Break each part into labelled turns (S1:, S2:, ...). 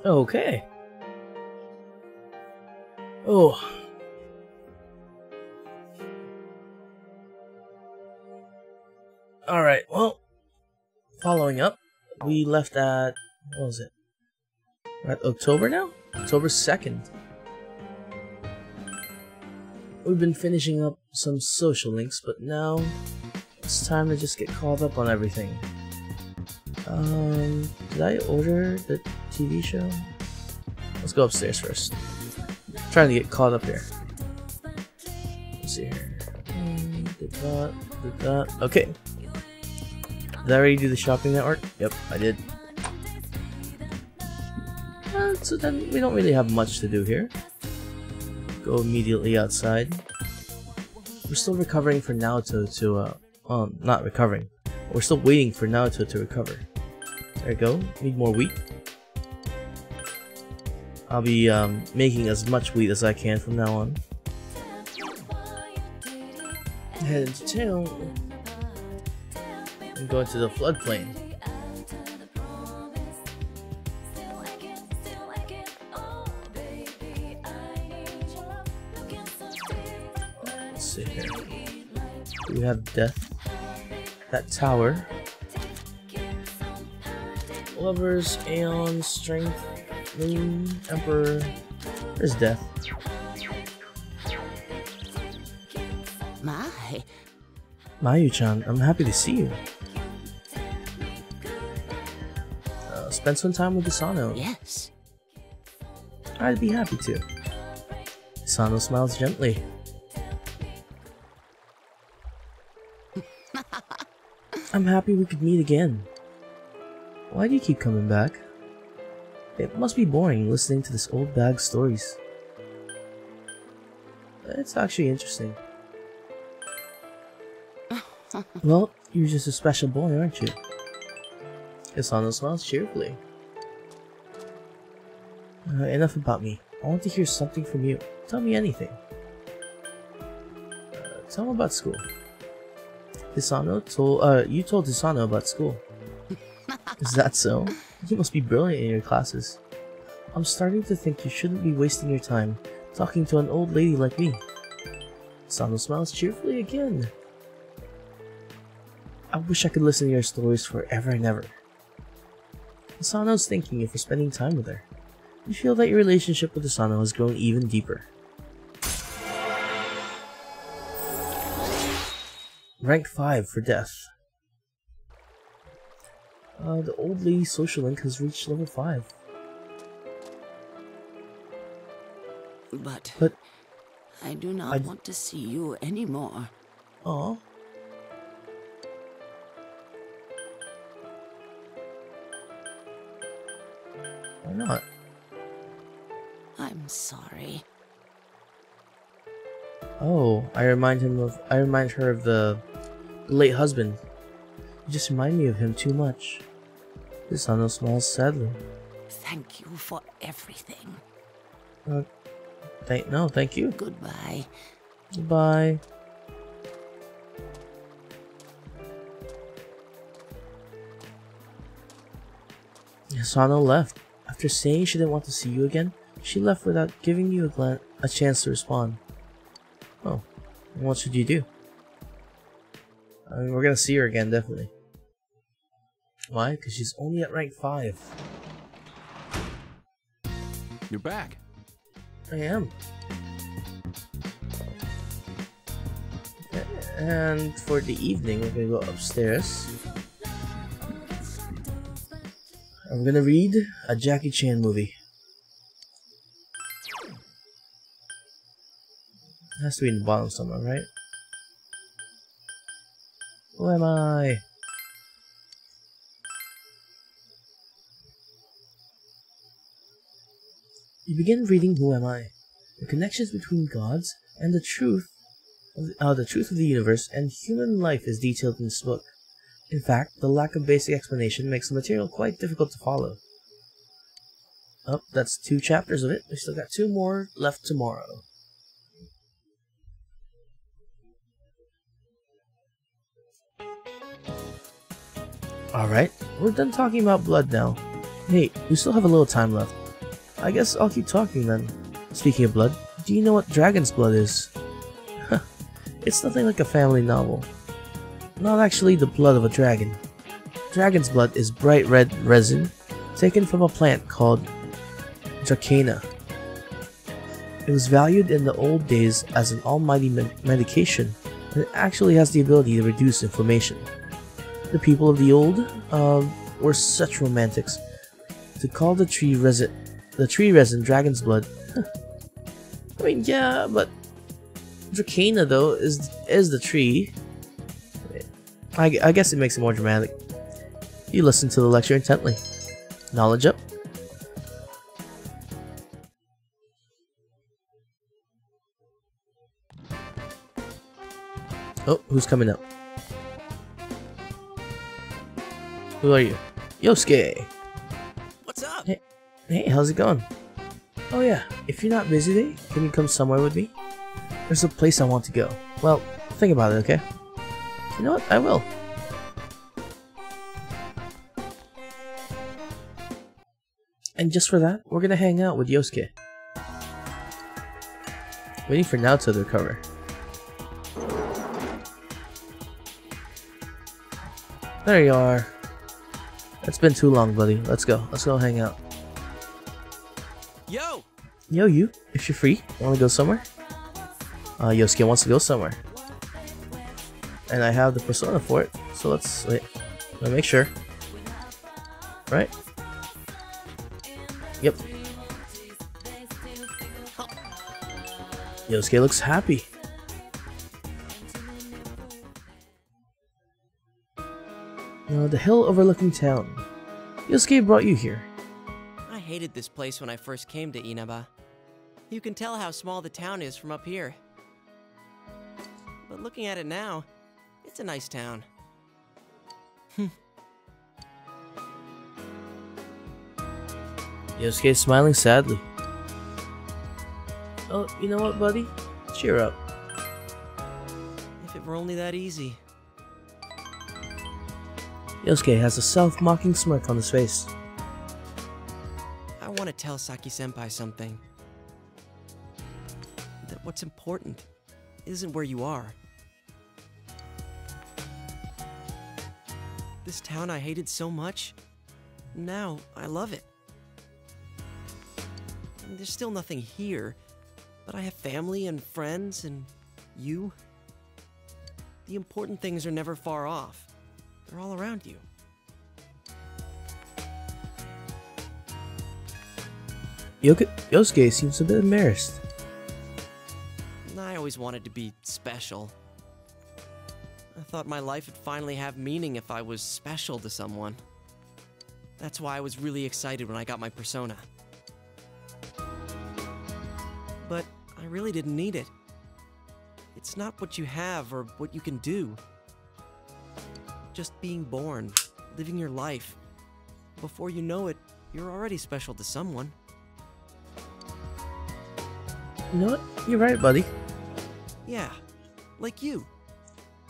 S1: Okay. Oh. Alright, well, following up, we left at, what was it? We're at October now? October 2nd. We've been finishing up some social links, but now it's time to just get caught up on everything. Did I order the TV show? Let's go upstairs first. I'm trying to get caught up here. Let's see here. Did that. Okay. Did I already do the shopping network? Yep, I did. So then we don't really have much to do here. Go immediately outside. We're still recovering for Naoto to, not recovering. We're still waiting for Naoto to recover. There we go. Need more wheat. I'll be making as much wheat as I can from now on. Head into town and go into the floodplain. Let's see here. We have death. That tower. Lovers, Aeon, Strength, Moon, Emperor. There's death. Mayu-chan, I'm happy to see you. Spend some time with Isano.
S2: Yes.
S1: I'd be happy to. Isano smiles gently. I'm happy we could meet again. Why do you keep coming back? It must be boring listening to this old bag's stories. It's actually interesting. Well, you're just a special boy, aren't you? Isano smiles cheerfully. Enough about me. I want to hear something from you. Tell me anything. Tell me about school. You told Hisano about school. Is that so? You must be brilliant in your classes. I'm starting to think you shouldn't be wasting your time talking to an old lady like me. Hisano smiles cheerfully again. I wish I could listen to your stories forever and ever. Hisano's thanking you for spending time with her. You feel that your relationship with Hisano has grown even deeper. Rank 5 for death. The old lady social link has reached level 5.
S2: But I do not want to see you anymore.
S1: Aw. Why not?
S2: I'm sorry.
S1: Oh, I remind her of the late husband. You just remind me of him too much. Hisano smiles sadly.
S2: Thank you for everything.
S1: No, thank you.
S2: Goodbye.
S1: Goodbye. Hisano left. After saying she didn't want to see you again, she left without giving you a chance to respond. Oh, what should you do? I mean, we're gonna see her again, definitely. Why? Because she's only at rank 5.
S3: You're back.
S1: I am. And for the evening, we're gonna go upstairs. I'm gonna read a Jackie Chan movie. It has to be in the bottom somewhere, right? Who am I? You begin reading Who Am I? The connections between gods and the truth of the universe and human life is detailed in this book. In fact, the lack of basic explanation makes the material quite difficult to follow. Oh, that's 2 chapters of it. We still got 2 more left tomorrow. Alright, we're done talking about blood now. Hey, we still have a little time left. I guess I'll keep talking then. Speaking of blood, do you know what dragon's blood is? It's nothing like a family novel. Not actually the blood of a dragon. Dragon's blood is bright red resin taken from a plant called Dracana. It was valued in the old days as an almighty medication, and it actually has the ability to reduce inflammation. The people of the old were such romantics. To call the tree resin dragon's blood. I mean, yeah, but Dracana though is the tree. I guess it makes it more dramatic. You listen to the lecture intently. Knowledge up. Oh, who's coming up? Who are you? Yosuke!
S3: What's up?
S1: Hey, how's it going? Oh yeah, if you're not busy today, can you come somewhere with me? There's a place I want to go. Well, think about it, okay? You know what? I will. And just for that, we're gonna hang out with Yosuke. Waiting for Naoto to recover. There you are. It's been too long, buddy. Let's go. Let's go hang out.
S3: Yo!
S1: Yo, you. If you're free, wanna go somewhere? Yosuke wants to go somewhere. And I have the persona for it. So let's wait. Let me make sure. Right? Yep. Yosuke looks happy. The hill overlooking town. Yosuke brought you here.
S3: I hated this place when I first came to Inaba. You can tell how small the town is from up here. But looking at it now, it's a nice town.
S1: Yosuke is smiling sadly. Oh, you know what, buddy? Cheer up.
S3: If it were only that easy.
S1: Yosuke has a self-mocking smirk on his face.
S3: I want to tell Saki-senpai something. That what's important isn't where you are. This town I hated so much, now I love it. And there's still nothing here, but I have family and friends and you. The important things are never far off. They're all around you.
S1: Yosuke seems a bit embarrassed.
S3: I always wanted to be special. I thought my life would finally have meaning if I was special to someone. That's why I was really excited when I got my persona. But I really didn't need it. It's not what you have or what you can do. Just being born, living your life. Before you know it, you're already special to someone.
S1: You know what? You're right, buddy.
S3: Yeah, like you.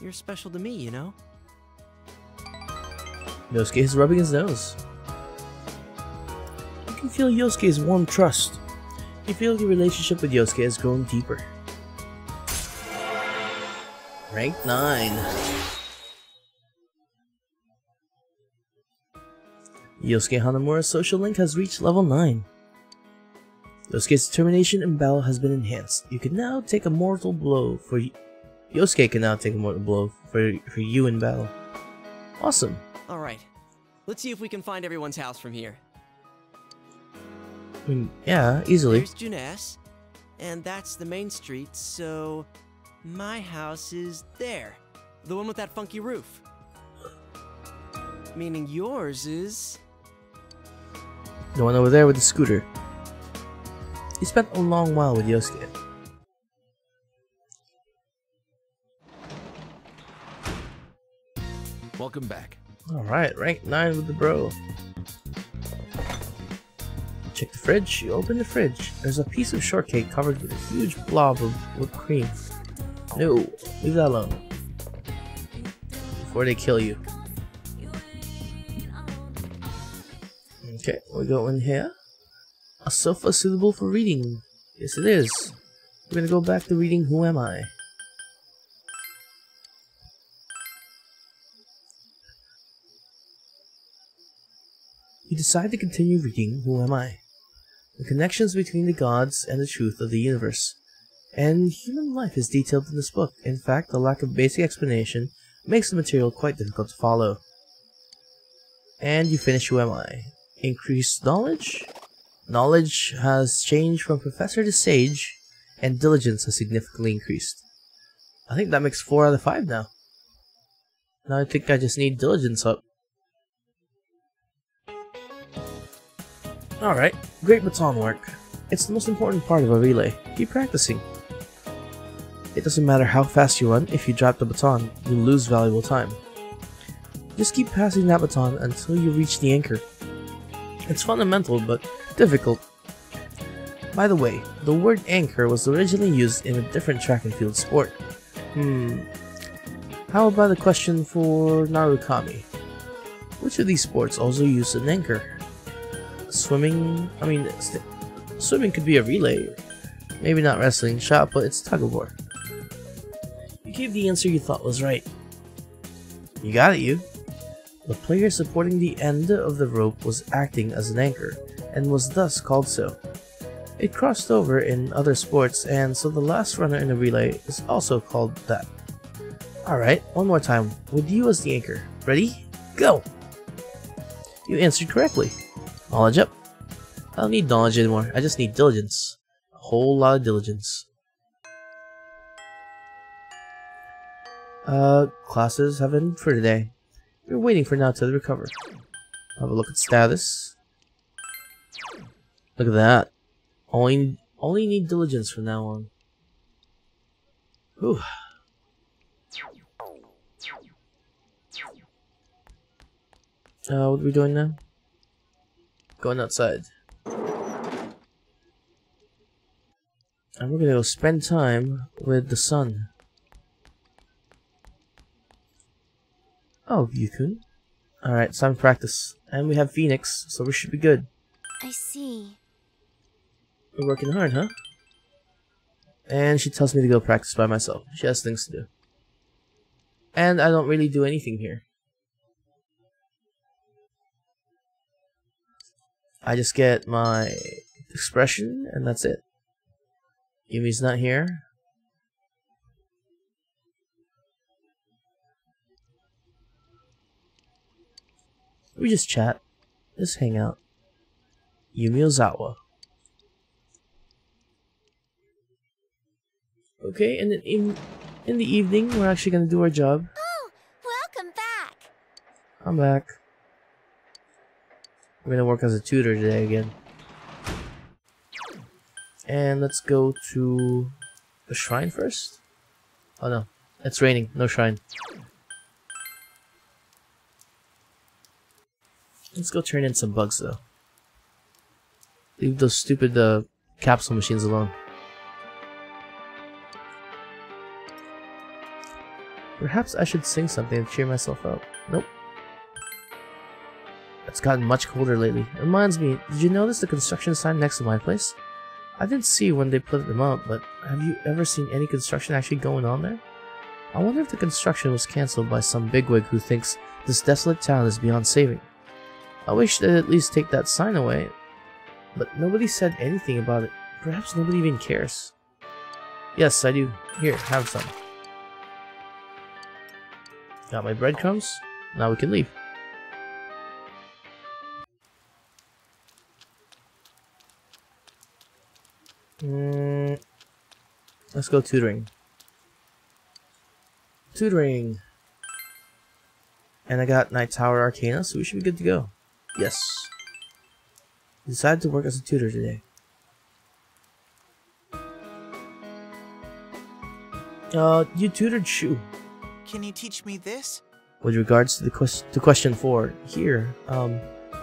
S3: You're special to me, you know?
S1: Yosuke is rubbing his nose. You can feel Yosuke's warm trust. You feel your relationship with Yosuke has grown deeper. Rank 9. Yosuke Hanamura's social link has reached level 9. Yosuke's determination and battle has been enhanced. You can now take a mortal blow for Yosuke can now take a mortal blow for you in battle. Awesome.
S3: Alright, let's see if we can find everyone's house from here.
S1: I mean, yeah, easily.
S3: There's Junes, and that's the main street, so my house is there. The one with that funky roof. Meaning yours is...
S1: The one over there with the scooter. He spent a long while with Yosuke.
S4: Welcome back.
S1: Alright, rank 9 with the bro. Check the fridge. You open the fridge. There's a piece of shortcake covered with a huge blob of whipped cream. No, leave that alone. Before they kill you. Okay, we go in here. A sofa suitable for reading. Yes, it is. We're gonna go back to reading Who Am I? You decide to continue reading Who Am I? The connections between the gods and the truth of the universe. And human life is detailed in this book. In fact, the lack of basic explanation makes the material quite difficult to follow. And you finish Who Am I? Increased knowledge? Knowledge has changed from professor to sage, and diligence has significantly increased. I think that makes 4 out of 5 now. Now I think I just need diligence up. Alright, great baton work. It's the most important part of a relay. Keep practicing. It doesn't matter how fast you run, if you drop the baton, you lose valuable time. Just keep passing that baton until you reach the anchor. It's fundamental, but difficult. By the way, the word anchor was originally used in a different track and field sport. How about a question for Narukami? Which of these sports also uses an anchor? Swimming? Swimming could be a relay. Maybe not wrestling, shot, but it's tug of war. You gave the answer you thought was right. You got it, you. The player supporting the end of the rope was acting as an anchor, and was thus called so. It crossed over in other sports, and so the last runner in the relay is also called that. Alright, one more time, with you as the anchor. Ready? Go! You answered correctly. Knowledge up. I don't need knowledge anymore, I just need diligence. A whole lot of diligence. Classes have ended for today. We're waiting for Naoto to recover. Have a look at status. Look at that. Only need diligence from now on. Whew. What are we doing now? Going outside. And we're gonna go spend time with the sun. Oh, Yukun. Alright, it's time to practice. And we have Phoenix, so we should be good.
S4: I see.
S1: We're working hard, huh? And she tells me to go practice by myself. She has things to do. And I don't really do anything here. I just get my expression, and that's it. Yumi's not here. We just chat. Just hang out. Yumi Ozawa. Okay, and then in the evening, we're actually gonna do our job.
S4: Oh, welcome back.
S1: I'm back. We're gonna work as a tutor today again. And let's go to the shrine first. Oh no, it's raining. No shrine. Let's go turn in some bugs though. Leave those stupid capsule machines alone. Perhaps I should sing something to cheer myself up. Nope. It's gotten much colder lately. Reminds me, did you notice the construction sign next to my place? I didn't see when they put them up, but have you ever seen any construction actually going on there? I wonder if the construction was cancelled by some bigwig who thinks this desolate town is beyond saving. I wish they'd at least take that sign away, but nobody said anything about it. Perhaps nobody even cares. Yes, I do. Here, have some. Got my breadcrumbs. Now we can leave. Let's go tutoring. Tutoring! And I got Night Tower Arcana, so we should be good to go. Yes. Decided to work as a tutor today. You tutored Shu.
S5: Can you teach me this?
S1: With regards to the question 4, here,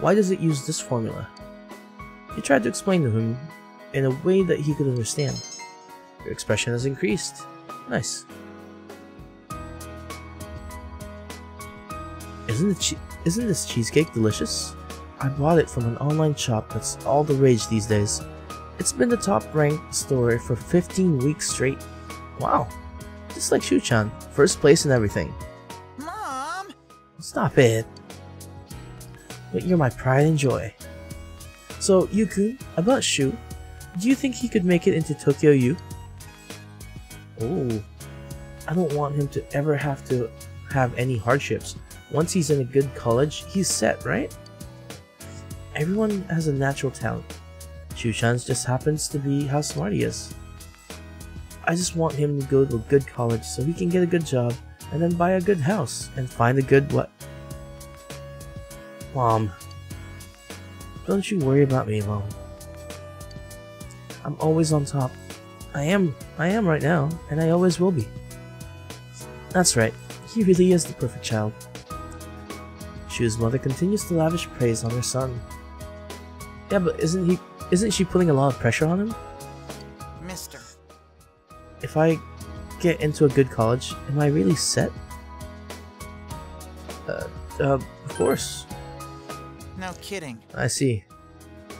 S1: why does it use this formula? You tried to explain to him in a way that he could understand. Your expression has increased. Nice. Isn't this cheesecake delicious? I bought it from an online shop that's all the rage these days. It's been the top ranked store for 15 weeks straight. Wow, just like Shu-chan, first place and everything.
S5: Mom!
S1: Stop it. But you're my pride and joy. So, Yuku, about Shu, do you think he could make it into Tokyo U? Oh, I don't want him to ever have to have any hardships. Once he's in a good college, he's set, right? Everyone has a natural talent. Shu-chan's just happens to be how smart he is. I just want him to go to a good college so he can get a good job and then buy a good house and find a good what? Mom. Don't you worry about me, Mom. I'm always on top. I am right now, and I always will be. That's right, he really is the perfect child. Shu's mother continues to lavish praise on her son. Yeah, but isn't she putting a lot of pressure on him?
S5: Mister.
S1: If I get into a good college, am I really set? Of course.
S5: No kidding.
S1: I see.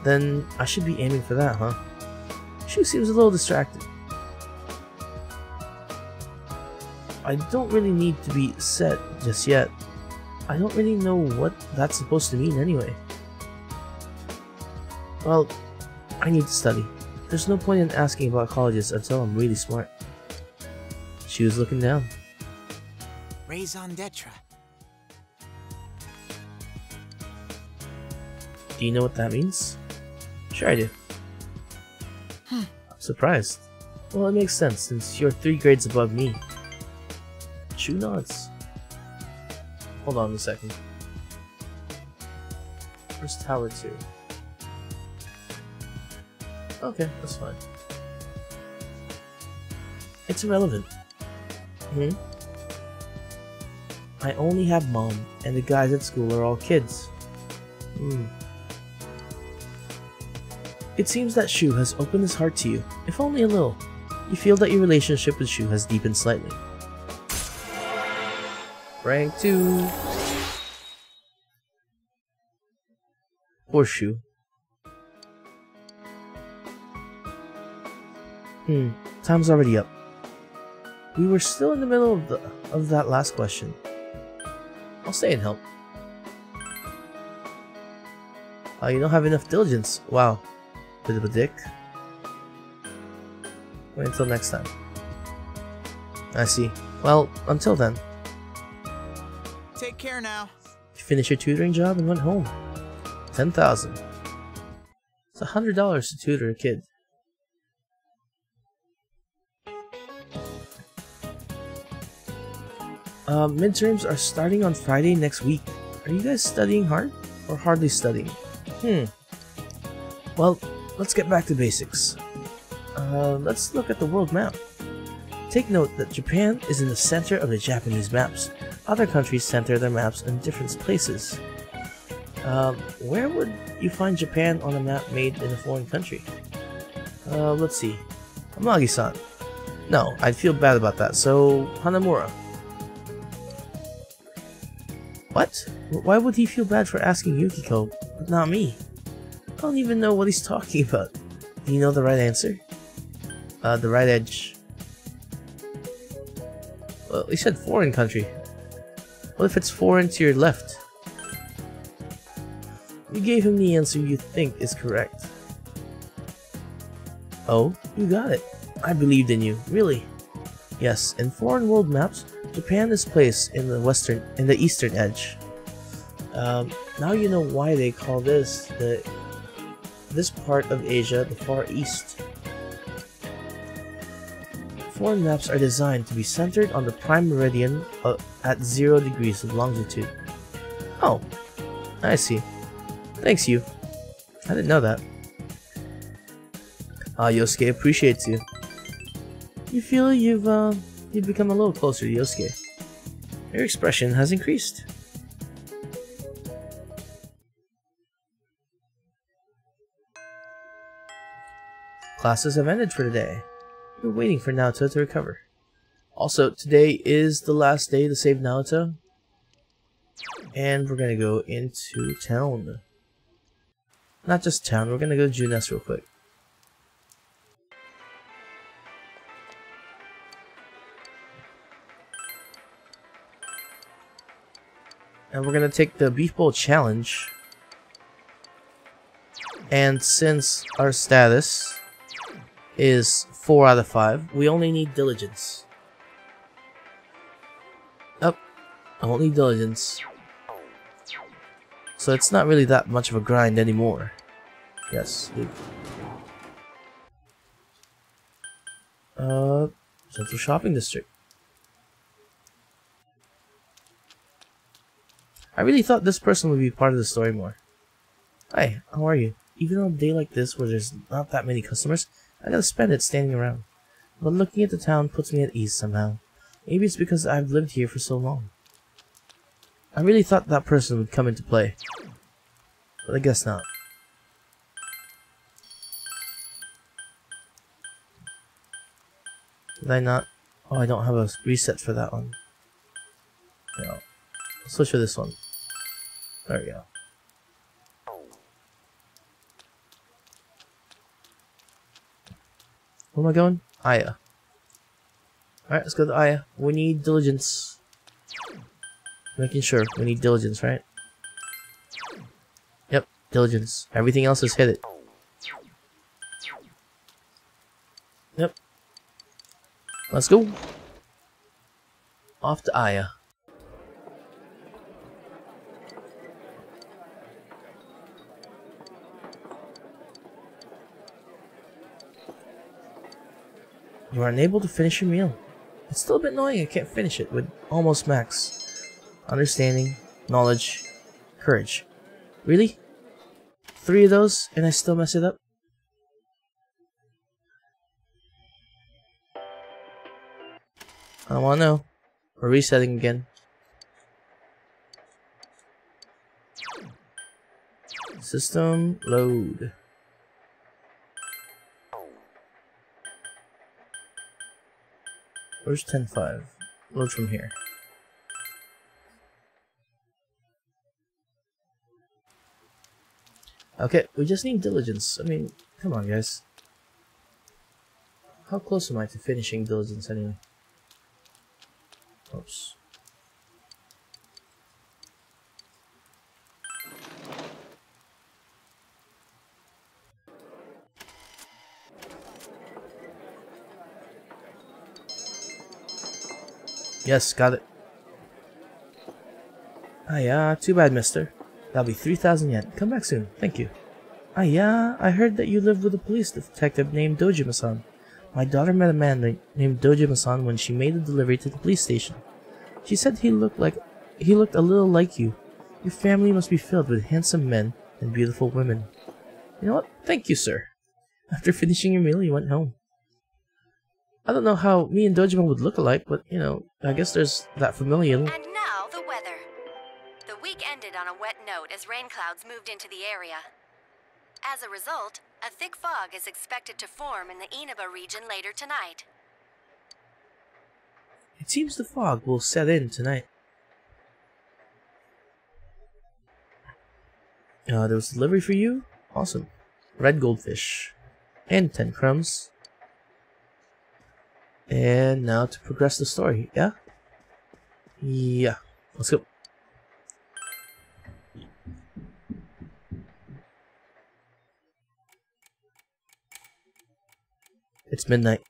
S1: Then I should be aiming for that, huh? Shu seems a little distracted. I don't really need to be set just yet. I don't really know what that's supposed to mean anyway. Well, I need to study. There's no point in asking about colleges until I'm really smart. She was looking down.
S5: Raison d'etre.
S1: Do you know what that means? Sure I do. I'm surprised. Well, it makes sense since you're 3 grades above me. Shu nods. Hold on a second. Where's Tower 2? Okay, that's fine. It's irrelevant. I only have Mom, and the guys at school are all kids. It seems that Shu has opened his heart to you, if only a little. You feel that your relationship with Shu has deepened slightly. Rank 2. Poor Shu. Time's already up. We were still in the middle of that last question. I'll stay and help. You don't have enough diligence. Wow. Bit of a dick. Wait until next time. I see. Well, until then.
S5: Take care now.
S1: You finished your tutoring job and went home. 10,000. It's $100 to tutor a kid. Midterms are starting on Friday next week. Are you guys studying hard or hardly studying? Well, let's get back to basics. Let's look at the world map. Take note that Japan is in the center of the Japanese maps. Other countries center their maps in different places. Where would you find Japan on a map made in a foreign country? Let's see. Amagi-san. No, I'd feel bad about that, so Hanamura. What? Why would he feel bad for asking Yukiko, but not me? I don't even know what he's talking about. Do you know the right answer? The right edge. Well, he said foreign country. What if it's foreign to your left? You gave him the answer you think is correct. Oh, you got it. I believed in you, really. Yes, in foreign world maps, Japan is placed in the eastern edge. Now you know why they call this part of Asia the Far East. Foreign maps are designed to be centered on the prime meridian at 0 degrees of longitude. Oh, I see. Thanks, you. I didn't know that. Yosuke appreciates you. You feel you've become a little closer to Yosuke. Your expression has increased. Classes have ended for today. We're waiting for Naoto to recover. Also, today is the last day to save Naoto. And we're gonna go into town. Not just town, we're gonna go to Junes real quick. And we're gonna take the Beef Bowl Challenge. And since our status is 4 out of 5, we only need diligence. Oh, only diligence. So it's not really that much of a grind anymore. Yes. Central Shopping District. I really thought this person would be part of the story more. Hi, how are you? Even on a day like this where there's not that many customers, I gotta spend it standing around. But looking at the town puts me at ease somehow. Maybe it's because I've lived here for so long. I really thought that person would come into play. But I guess not. Did I not? Oh, I don't have a reset for that one. No. I'll switch for this one. There we go. Where am I going? Aya. Alright, let's go to Aya. We need diligence. Making sure we need diligence, right? Yep, diligence. Everything else is hit it. Yep. Let's go. Off to Aya. You are unable to finish your meal. It's still a bit annoying I can't finish it with almost max. Understanding, knowledge, courage. Really? 3 of those and I still mess it up? I don't wanna know. We're resetting again. System load. Where's 10.5? Load from here. Okay, we just need diligence. I mean, come on guys. How close am I to finishing diligence anyway? Oops. Yes, got it. Ah yeah, too bad, mister. That'll be 3,000 yen. Come back soon. Thank you. Ah yeah, I heard that you lived with a police detective named Dojima-san. My daughter met a man named Dojima-san when she made a delivery to the police station. She said he looked a little like you. Your family must be filled with handsome men and beautiful women. You know what? Thank you, sir. After finishing your meal, you went home. I don't know how me and Dojima would look alike, but, you know, I guess there's that familial.
S6: And now, the weather. The week ended on a wet note as rain clouds moved into the area. As a result, a thick fog is expected to form in the Inaba region later tonight.
S1: It seems the fog will set in tonight. There was a delivery for you? Awesome. Red goldfish. And 10 crumbs. And now to progress the story, yeah? Yeah. Let's go. It's midnight.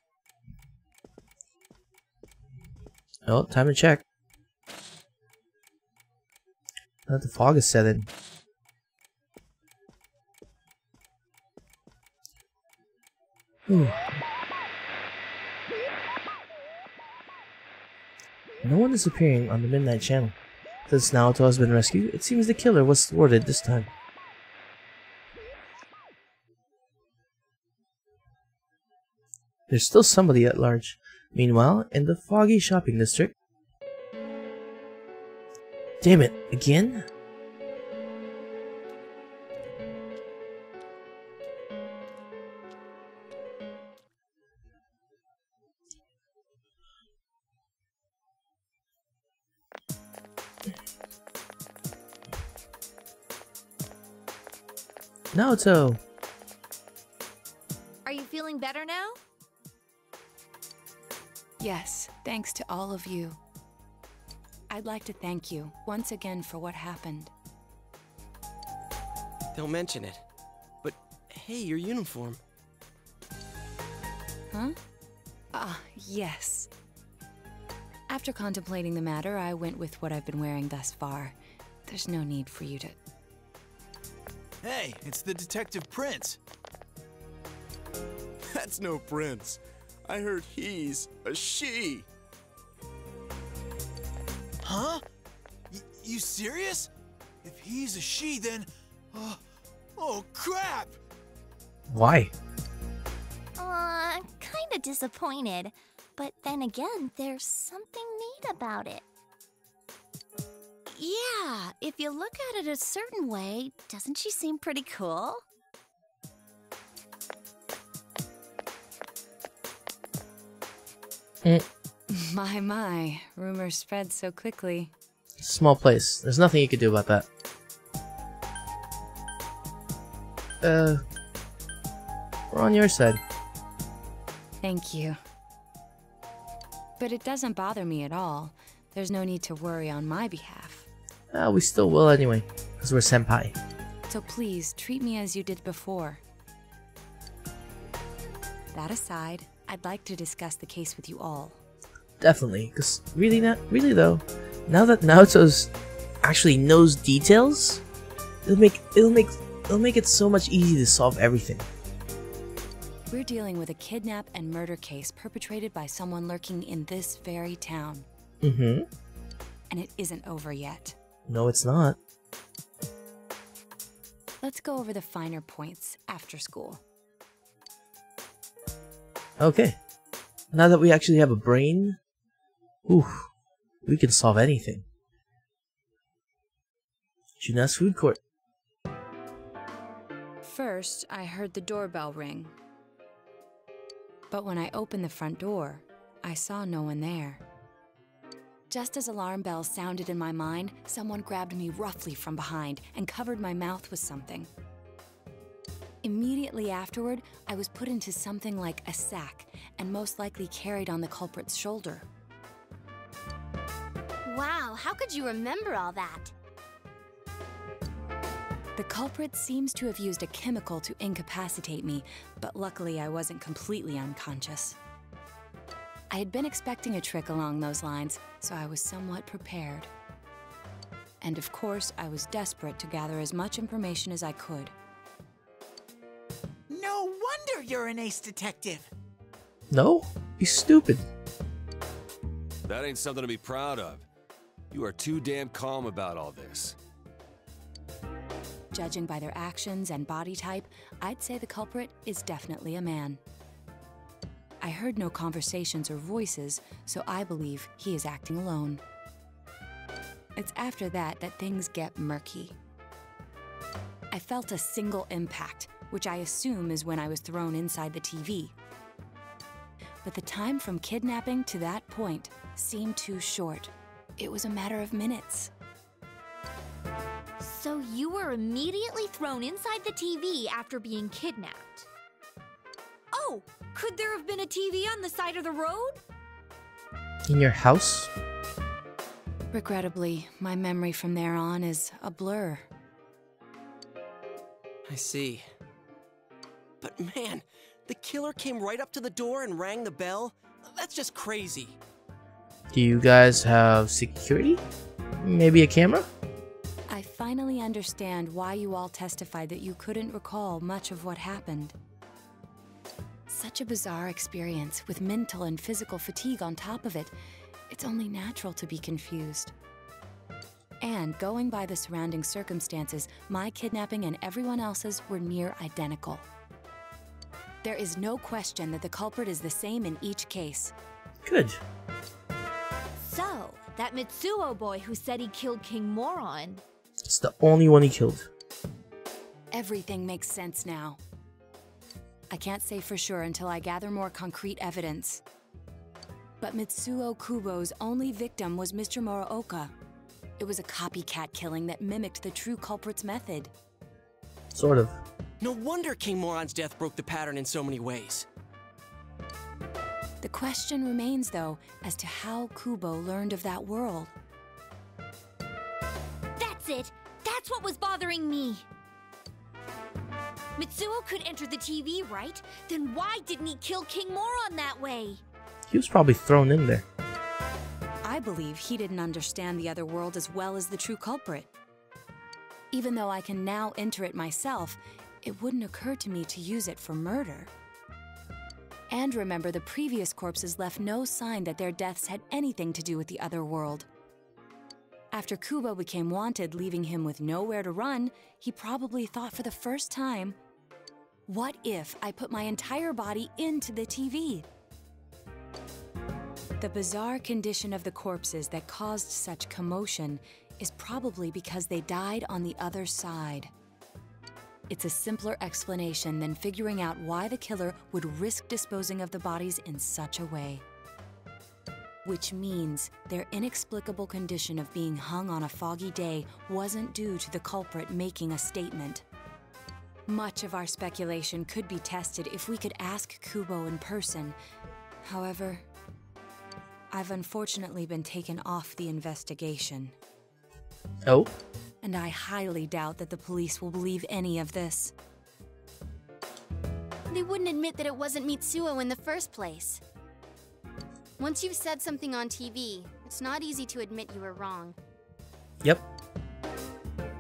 S1: Oh, time to check. Now that the fog is set in. Whew. No one is appearing on the Midnight Channel. Since Naoto has been rescued, it seems the killer was thwarted this time. There's still somebody at large. Meanwhile, in the foggy shopping district... Damn it, again? Naoto!
S7: Are you feeling better now?
S8: Yes, thanks to all of you. I'd like to thank you once again for what happened.
S3: Don't mention it. But hey, your uniform.
S8: Huh? Ah, yes. After contemplating the matter, I went with what I've been wearing thus far. There's no need for you to...
S9: Hey, it's the Detective Prince.
S10: That's no prince. I heard he's a she.
S9: Huh? You serious? If he's a she, then... oh, crap!
S1: Why?
S4: Kinda disappointed. But then again, there's something neat about it. Yeah, if you look at it a certain way, doesn't she seem pretty cool?
S8: My, rumors spread so quickly.
S1: Small place. There's nothing you could do about that. We're on your side.
S8: Thank you. But it doesn't bother me at all. There's no need to worry on my behalf.
S1: We still will anyway, because we're senpai.
S8: So please, treat me as you did before. That aside, I'd like to discuss the case with you all.
S1: Definitely, because really though, now that Naoto's actually knows details, it'll make it so much easier to solve everything.
S8: We're dealing with a kidnap and murder case perpetrated by someone lurking in this very town.
S1: Mm-hmm.
S8: And it isn't over yet.
S1: No, it's not.
S8: Let's go over the finer points after school.
S1: Okay. Now that we actually have a brain, we can solve anything. Junas Food Court.
S8: First, I heard the doorbell ring. But when I opened the front door, I saw no one there. Just as alarm bells sounded in my mind, someone grabbed me roughly from behind and covered my mouth with something. Immediately afterward, I was put into something like a sack and most likely carried on the culprit's shoulder.
S4: Wow, how could you remember all that?
S8: The culprit seems to have used a chemical to incapacitate me, but luckily I wasn't completely unconscious. I had been expecting a trick along those lines, so I was somewhat prepared. And of course, I was desperate to gather as much information as I could.
S5: No wonder you're an ace detective.
S1: No? He's stupid.
S10: That ain't something to be proud of. You are too damn calm about all this.
S8: Judging by their actions and body type, I'd say the culprit is definitely a man. I heard no conversations or voices, so I believe he is acting alone. It's after that that things get murky. I felt a single impact, which I assume is when I was thrown inside the TV. But the time from kidnapping to that point seemed too short. It was a matter of minutes.
S7: So you were immediately thrown inside the TV after being kidnapped. Oh, could there have been a TV on the side of the road?
S1: In your house?
S8: Regrettably, my memory from there on is a blur.
S3: I see. But man, the killer came right up to the door and rang the bell? That's just crazy.
S1: Do you guys have security? Maybe a camera?
S8: I finally understand why you all testified that you couldn't recall much of what happened. Such a bizarre experience, with mental and physical fatigue on top of it. It's only natural to be confused. And going by the surrounding circumstances, my kidnapping and everyone else's were near identical. There is no question that the culprit is the same in each case.
S1: Good.
S7: So, that Mitsuo boy who said he killed King Moron.
S1: It's the only one he killed.
S8: Everything makes sense now. I can't say for sure until I gather more concrete evidence. But Mitsuo Kubo's only victim was Mr. Muraoka. It was a copycat killing that mimicked the true culprit's method.
S1: Sort of.
S3: No wonder King Moron's death broke the pattern in so many ways.
S8: The question remains, though, as to how Kubo learned of that world.
S7: That's it! That's what was bothering me! Mitsuo could enter the TV, right? Then why didn't he kill King Moron that way?
S1: He was probably thrown in there.
S8: I believe he didn't understand the other world as well as the true culprit. Even though I can now enter it myself, it wouldn't occur to me to use it for murder. And remember, the previous corpses left no sign that their deaths had anything to do with the other world. After Kubo became wanted, leaving him with nowhere to run, he probably thought for the first time, what if I put my entire body into the TV? The bizarre condition of the corpses that caused such commotion is probably because they died on the other side. It's a simpler explanation than figuring out why the killer would risk disposing of the bodies in such a way. Which means their inexplicable condition of being hung on a foggy day wasn't due to the culprit making a statement. Much of our speculation could be tested if we could ask Kubo in person. However, I've unfortunately been taken off the investigation.
S1: Oh?
S8: And I highly doubt that the police will believe any of this.
S11: They wouldn't admit that it wasn't Mitsuo in the first place. Once you've said something on TV, it's not easy to admit you were wrong.
S1: Yep.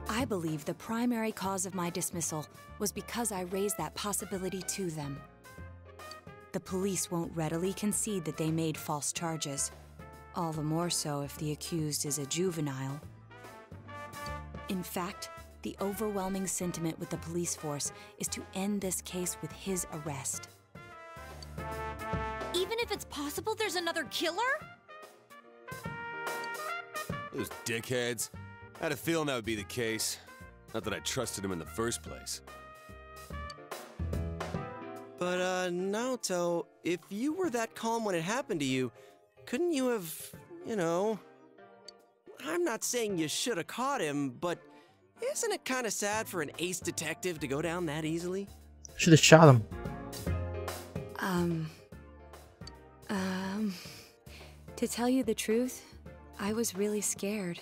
S8: I believe the primary cause of my dismissal was because I raised that possibility to them. The police won't readily concede that they made false charges, all the more so if the accused is a juvenile. In fact, the overwhelming sentiment with the police force is to end this case with his arrest.
S7: Even if it's possible there's another killer?
S10: Those dickheads. I had a feeling that would be the case. Not that I trusted him in the first place.
S3: But, Naoto, if you were that calm when it happened to you, couldn't you have, you know... I'm not saying you should have caught him, but isn't it kind of sad for an ace detective to go down that easily?
S1: Should have shot him.
S8: To tell you the truth, I was really scared.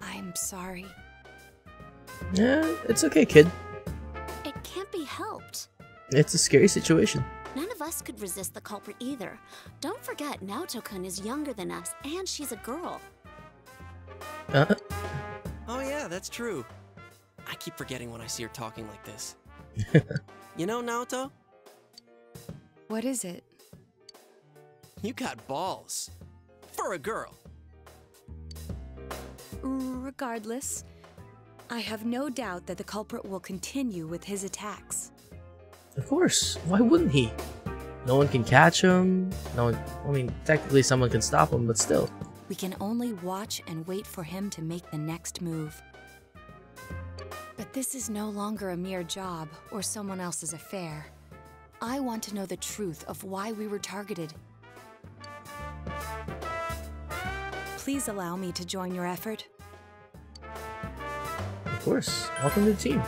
S8: I'm sorry.
S1: Yeah, it's okay, kid.
S11: It can't be helped.
S1: It's a scary situation.
S11: None of us could resist the culprit either. Don't forget, Naoto-kun is younger than us, and she's a girl.
S3: Oh yeah, that's true. I keep forgetting when I see her talking like this. You know, Naoto?
S8: What is it?
S3: You got balls. For a girl.
S8: Regardless, I have no doubt that the culprit will continue with his attacks.
S1: Of course. Why wouldn't he? No one can catch him. No one, I mean, technically someone can stop him, but still.
S8: We can only watch and wait for him to make the next move. But this is no longer a mere job or someone else's affair. I want to know the truth of why we were targeted. Please allow me to join your effort.
S1: Of course. Welcome to the team.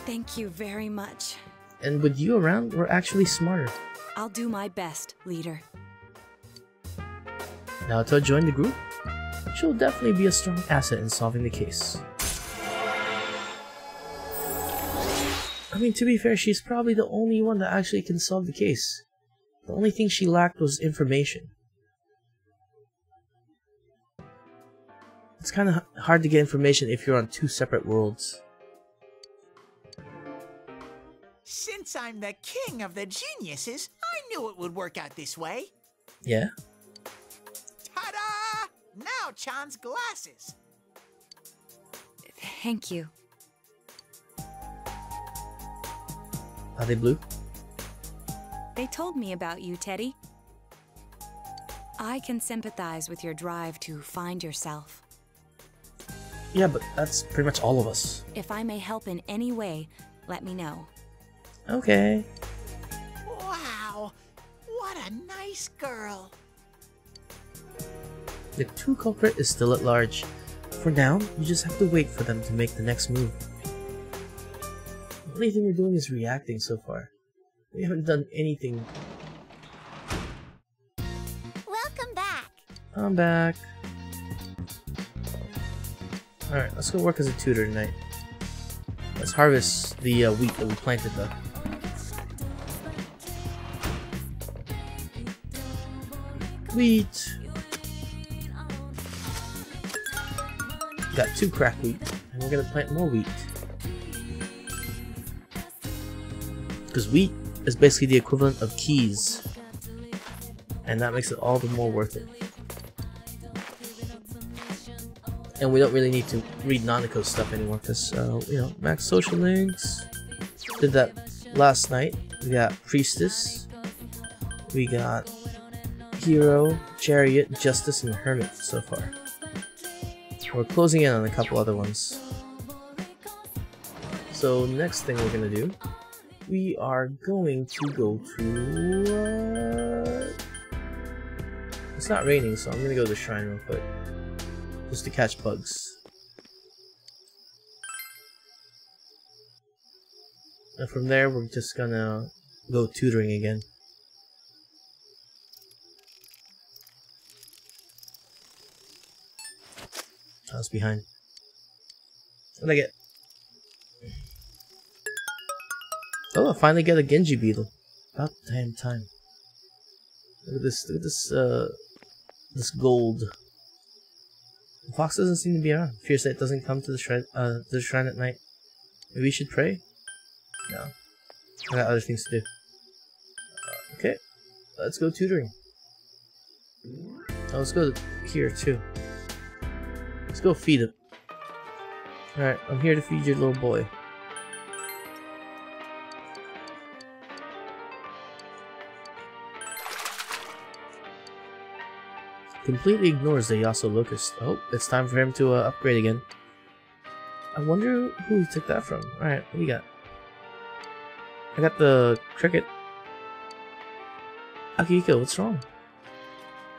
S8: Thank you very much.
S1: And with you around, we're actually smarter.
S8: I'll do my best, leader.
S1: Naoto joined the group. She'll definitely be a strong asset in solving the case. I mean, to be fair, she's probably the only one that actually can solve the case. The only thing she lacked was information. It's kind of hard to get information if you're on two separate worlds.
S5: Since I'm the king of the geniuses, I knew it would work out this way.
S1: Yeah?
S5: Ta-da! Now Chan's glasses.
S8: Thank you.
S1: Are they blue?
S8: They told me about you, Teddy. I can sympathize with your drive to find yourself.
S1: Yeah, but that's pretty much all of us.
S8: If I may help in any way, let me know.
S1: Okay.
S5: Wow! What a nice girl.
S1: The true culprit is still at large. For now, you just have to wait for them to make the next move. only thing we're doing is reacting so far. We haven't done anything.
S4: Welcome back.
S1: I'm back. Alright, let's go work as a tutor tonight. Let's harvest the wheat that we planted though. Wheat! Got 2 crack wheat, and we're gonna plant more wheat. Because wheat is basically the equivalent of keys. And that makes it all the more worth it. And we don't really need to read Nanako's stuff anymore because, you know, max social links. Did that last night. We got Priestess. We got Hero, Chariot, Justice, and Hermit so far. We're closing in on a couple other ones. So next thing we're gonna do, we are going to go to... It's not raining, so I'm gonna go to the shrine real quick. Just to catch bugs. And from there, we're just gonna go tutoring again. I was behind. What'd I get? Oh, I finally get a Genji beetle. About damn time. Look at this, this gold. The fox doesn't seem to be around. Fears that it doesn't come to the shrine at night. Maybe we should pray? No. I got other things to do. Okay. Let's go tutoring. Oh, let's go here too. Let's go feed him. Alright, I'm here to feed your little boy. Completely ignores the Yasuo Locust. Oh, it's time for him to upgrade again. I wonder who he took that from. Alright, what do you got? I got the cricket. Akihiko, what's wrong?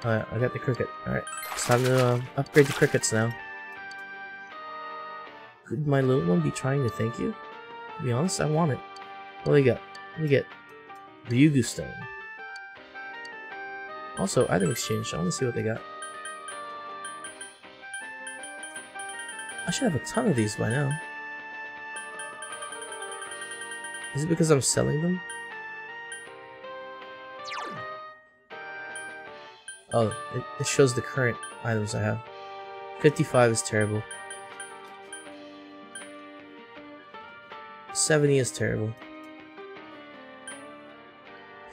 S1: Alright, I got the cricket. Alright, it's time to upgrade the crickets now. Could my little one be trying to thank you? To be honest, I want it. What do you got? What do you get? Ryugu Stone. Also, item exchange. I want to see what they got. I should have a ton of these by now. Is it because I'm selling them? Oh, it shows the current items I have. 55 is terrible. 70 is terrible.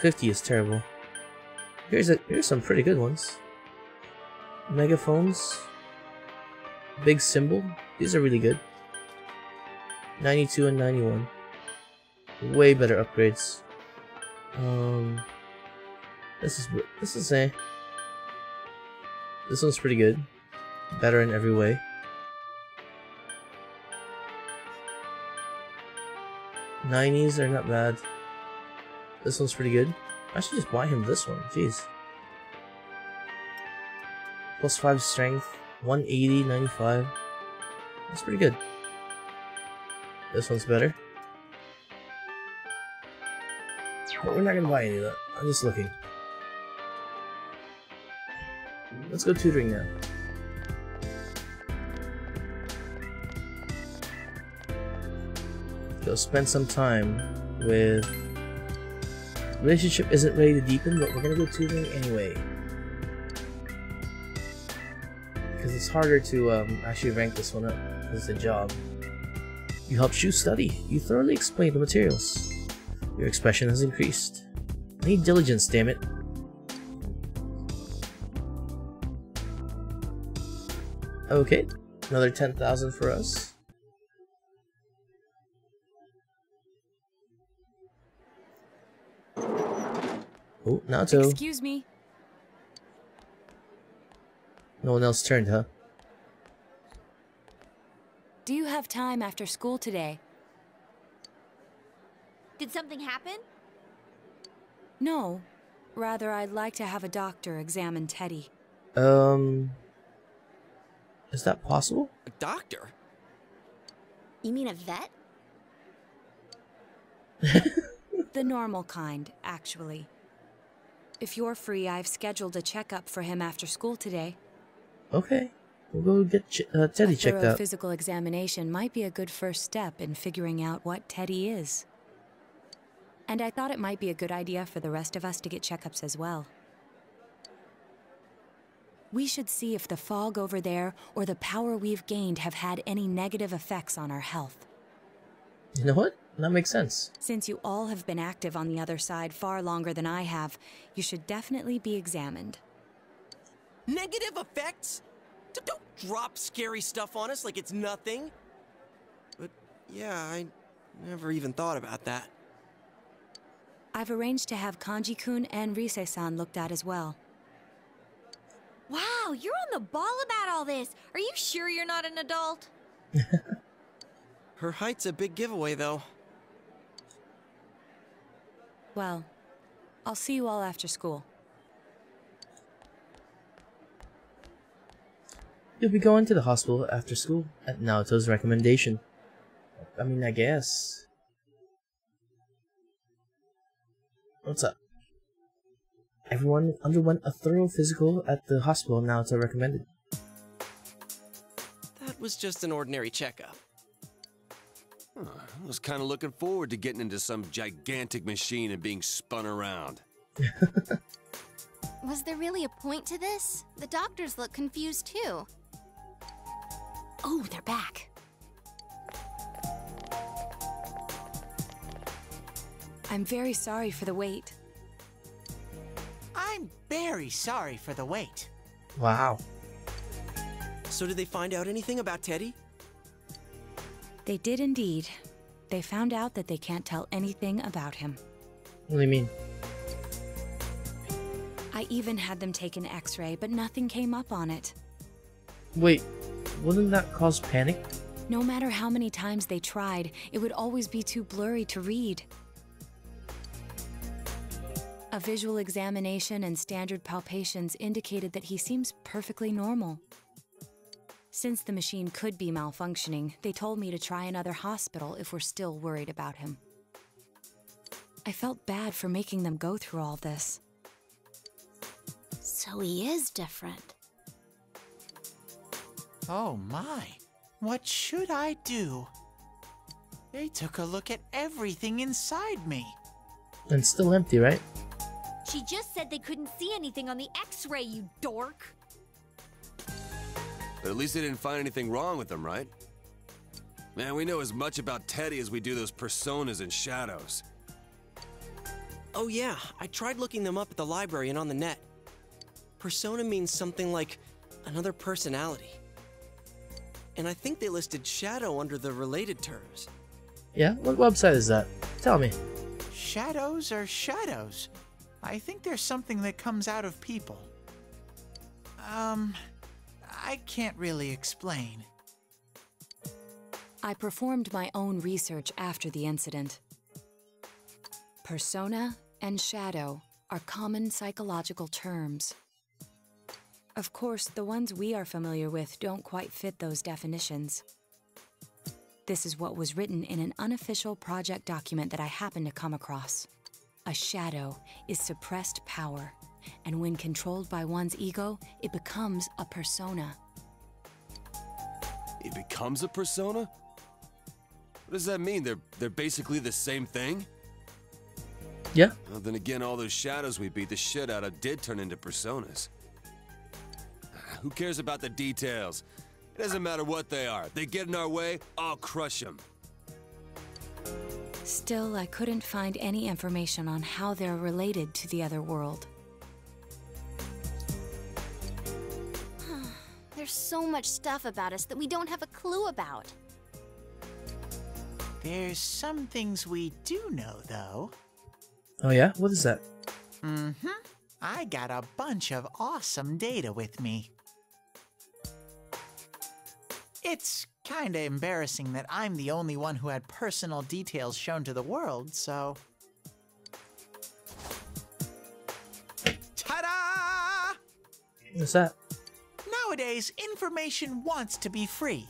S1: 50 is terrible. Here's some pretty good ones. Megaphones. Big symbol. These are really good. 92 and 91. Way better upgrades. This one's pretty good. Better in every way. '90s are not bad. This one's pretty good. I should just buy him this one. Jeez. Plus 5 strength. 180, 95. That's pretty good. This one's better. But we're not gonna buy any of that. I'm just looking. Let's go tutoring now. Go spend some time with... Relationship isn't ready to deepen, but we're gonna go tutoring anyway. Because it's harder to actually rank this one up, because it's a job. You helped Shu study. You thoroughly explained the materials. Your expression has increased. I need diligence, damn it. Okay, another 10,000 for us. Oh, Naoto.
S8: Excuse me.
S1: No one else turned, huh?
S8: Do you have time after school today?
S7: Did something happen?
S8: No. Rather, I'd like to have a doctor examine Teddy.
S1: Is that possible?
S3: A doctor?
S11: You mean a vet?
S8: The normal kind, actually. If you're free, I've scheduled a checkup for him after school today.
S1: Okay, we'll go get Teddy checked
S8: A thorough
S1: out.
S8: physical examination might be a good first step in figuring out what Teddy is. And I thought it might be a good idea for the rest of us to get checkups as well. We should see if the fog over there or the power we've gained have had any negative effects on our health.
S1: You know what? That makes sense.
S8: Since you all have been active on the other side far longer than I have, you should definitely be examined.
S3: Negative effects? Don't drop scary stuff on us like it's nothing. But yeah, I never even thought about that.
S8: I've arranged to have Kanji-kun and Rise-san looked at as well.
S7: Wow, you're on the ball about all this. Are you sure you're not an adult?
S3: Her height's a big giveaway, though.
S8: Well, I'll see you all after school.
S1: You'll be going to the hospital after school at Naoto's recommendation. I mean, I guess. What's up? Everyone underwent a thorough physical at the hospital Naoto recommended.
S3: That was just an ordinary checkup.
S10: I was kind of looking forward to getting into some gigantic machine and being spun around.
S11: Was there really a point to this? The doctors look confused too.
S8: Oh, they're back. I'm very sorry for the wait.
S5: I'm very sorry for the wait.
S1: Wow.
S3: So did they find out anything about Teddy?
S8: They did indeed. They found out that they can't tell anything about him.
S1: What do you mean?
S8: I even had them take an X-ray, but nothing came up on it.
S1: Wait, wouldn't that cause panic?
S8: No matter how many times they tried, it would always be too blurry to read. A visual examination and standard palpations indicated that he seems perfectly normal. Since the machine could be malfunctioning, they told me to try another hospital if we're still worried about him. I felt bad for making them go through all this.
S11: So he is different.
S5: Oh my, what should I do? They took a look at everything inside me.
S1: And still empty, right?
S7: She just said they couldn't see anything on the X-ray, you dork.
S10: But at least they didn't find anything wrong with him, right? Man, we know as much about Teddy as we do those personas and shadows.
S3: Oh yeah, I tried looking them up at the library and on the net. Persona means something like another personality. And I think they listed shadow under the related terms.
S1: Yeah? What website is that? Tell me.
S5: Shadows are shadows. I think there's something that comes out of people. I can't really explain.
S8: I performed my own research after the incident. Persona and shadow are common psychological terms. Of course, the ones we are familiar with don't quite fit those definitions. This is what was written in an unofficial project document that I happened to come across. A shadow is suppressed power, and when controlled by one's ego, it becomes a persona.
S10: It becomes a persona? What does that mean? They're basically the same thing?
S1: Yeah.
S10: Well, then again, all those shadows we beat the shit out of did turn into personas. Who cares about the details? It doesn't matter what they are. They get in our way, I'll crush them.
S8: Still, I couldn't find any information on how they're related to the other world.
S11: There's so much stuff about us that we don't have a clue about.
S5: There's some things we do know, though.
S1: Oh yeah? What is that?
S5: I got a bunch of awesome data with me. It's kinda embarrassing that I'm the only one who had personal details shown to the world, so... Ta-da!
S1: What's that?
S5: Nowadays, information wants to be free.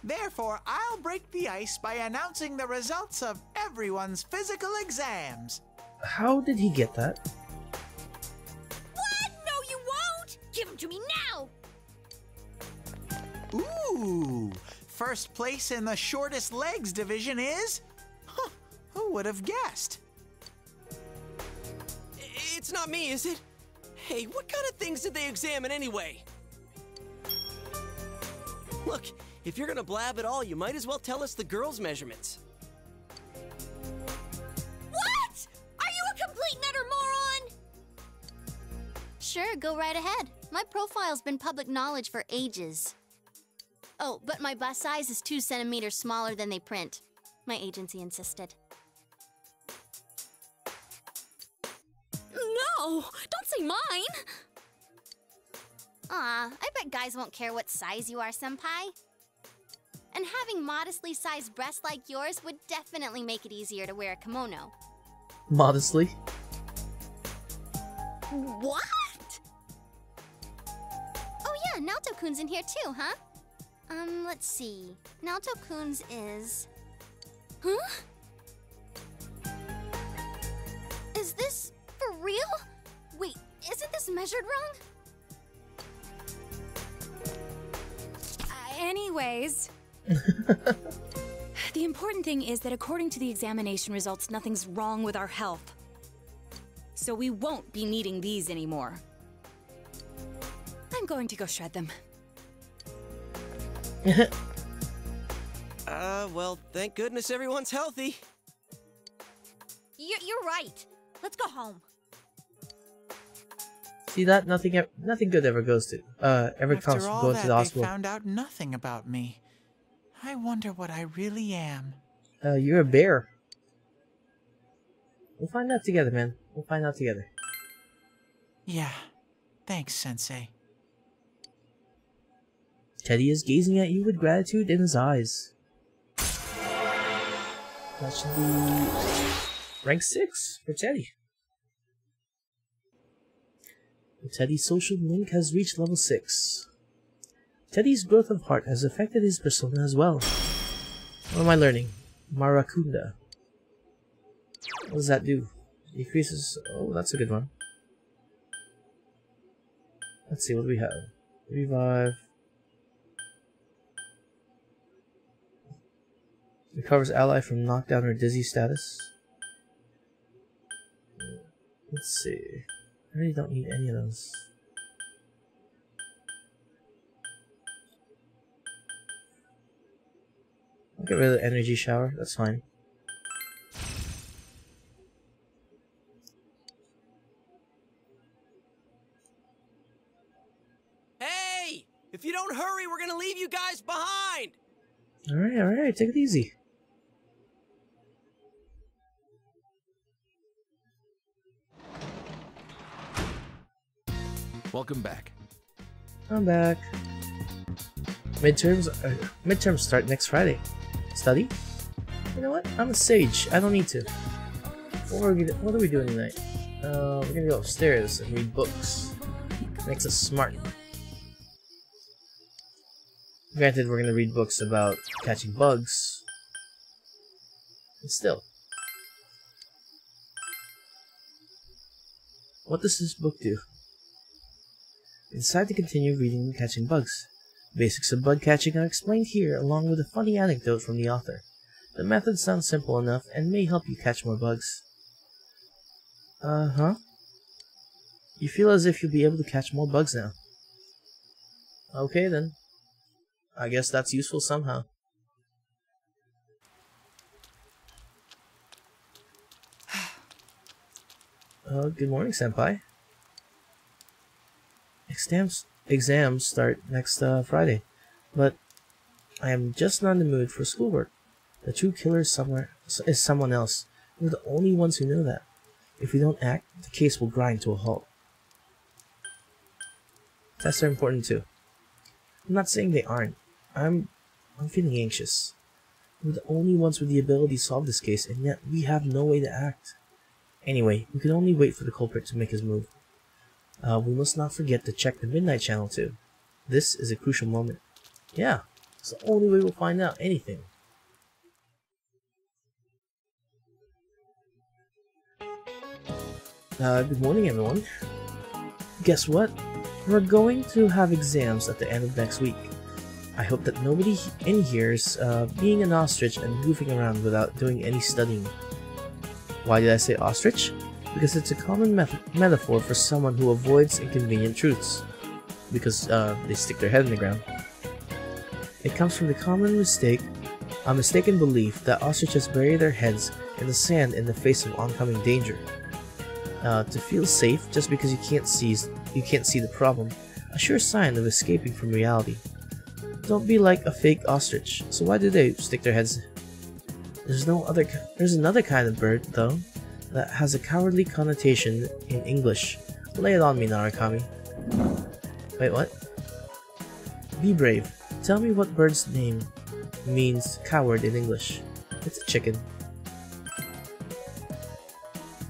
S5: Therefore, I'll break the ice by announcing the results of everyone's physical exams.
S1: How did he get that?
S7: What? No, you won't! Give him to me now!
S5: Ooh! First place in the shortest legs division is... Huh, who would have guessed?
S3: It's not me, is it? Hey, what kind of things did they examine anyway? Look, if you're gonna blab at all, you might as well tell us the girls' measurements.
S7: What? Are you a complete and utter moron?
S11: Sure, go right ahead. My profile's been public knowledge for ages. Oh, but my bust size is 2 centimeters smaller than they print. My agency insisted.
S7: No, don't say mine.
S11: Aw, I bet guys won't care what size you are, senpai. And having modestly sized breasts like yours would definitely make it easier to wear a kimono.
S1: Modestly?
S7: What?
S11: Oh yeah, Naoto-kun's in here too, huh? Let's see. Naoto-kun's is...
S7: Huh?
S11: Is this for real? Wait, isn't this measured wrong?
S8: Anyways. The important thing is that according to the examination results, nothing's wrong with our health. So we won't be needing these anymore. I'm going to go shred them.
S3: Well, thank goodness everyone's healthy.
S7: You're right. Let's go home.
S1: See that? Nothing good ever goes to ever comes from going to the hospital.
S5: They found out nothing about me. I wonder what I really am.
S1: You're a bear. We'll find out together, man. We'll find out together.
S5: Yeah. Thanks, Sensei.
S1: Teddy is gazing at you with gratitude in his eyes. That should be rank 6 for Teddy. Teddy's social link has reached level 6. Teddy's growth of heart has affected his persona as well. What am I learning? Marakunda. What does that do? Decreases... Oh, that's a good one. Let's see, what do we have? Revive. Recovers ally from knockdown or dizzy status. Let's see. I really don't need any of those. I'll get rid of the energy shower, that's fine.
S3: Hey! If you don't hurry, we're gonna leave you guys behind!
S1: Alright, take it easy.
S12: Welcome back.
S1: I'm back. Midterms start next Friday. Study? You know what? I'm a sage. I don't need to. What are we doing tonight? We're gonna go upstairs and read books. Makes us smart. Granted, we're gonna read books about catching bugs. But still. What does this book do? Decide to continue reading Catching Bugs. Basics of bug catching are explained here, along with a funny anecdote from the author. The method sounds simple enough and may help you catch more bugs. Uh-huh. You feel as if you'll be able to catch more bugs now. Okay then. I guess that's useful somehow. Good morning, Senpai. Exams start next Friday, but I am just not in the mood for schoolwork. The true killer is someone else. We're the only ones who know that. If we don't act, the case will grind to a halt. Tests are important too. I'm not saying they aren't. I'm feeling anxious. We're the only ones with the ability to solve this case, and yet we have no way to act. Anyway, we can only wait for the culprit to make his move. We must not forget to check the Midnight Channel too. This is a crucial moment. Yeah, It's the only way we'll find out anything. Good morning, everyone. Guess what? We're going to have exams at the end of next week. I hope that nobody in here is being an ostrich and goofing around without doing any studying. Why did I say ostrich? Because it's a common metaphor for someone who avoids inconvenient truths. Because they stick their head in the ground. It comes from the mistaken belief that ostriches bury their heads in the sand in the face of oncoming danger. To feel safe just because you can't see the problem, a sure sign of escaping from reality. Don't be like a fake ostrich. So why do they stick their heads? There's another kind of bird though that has a cowardly connotation in English. Lay it on me, Narukami. Wait, what? Be brave. Tell me what bird's name means coward in English. It's a chicken.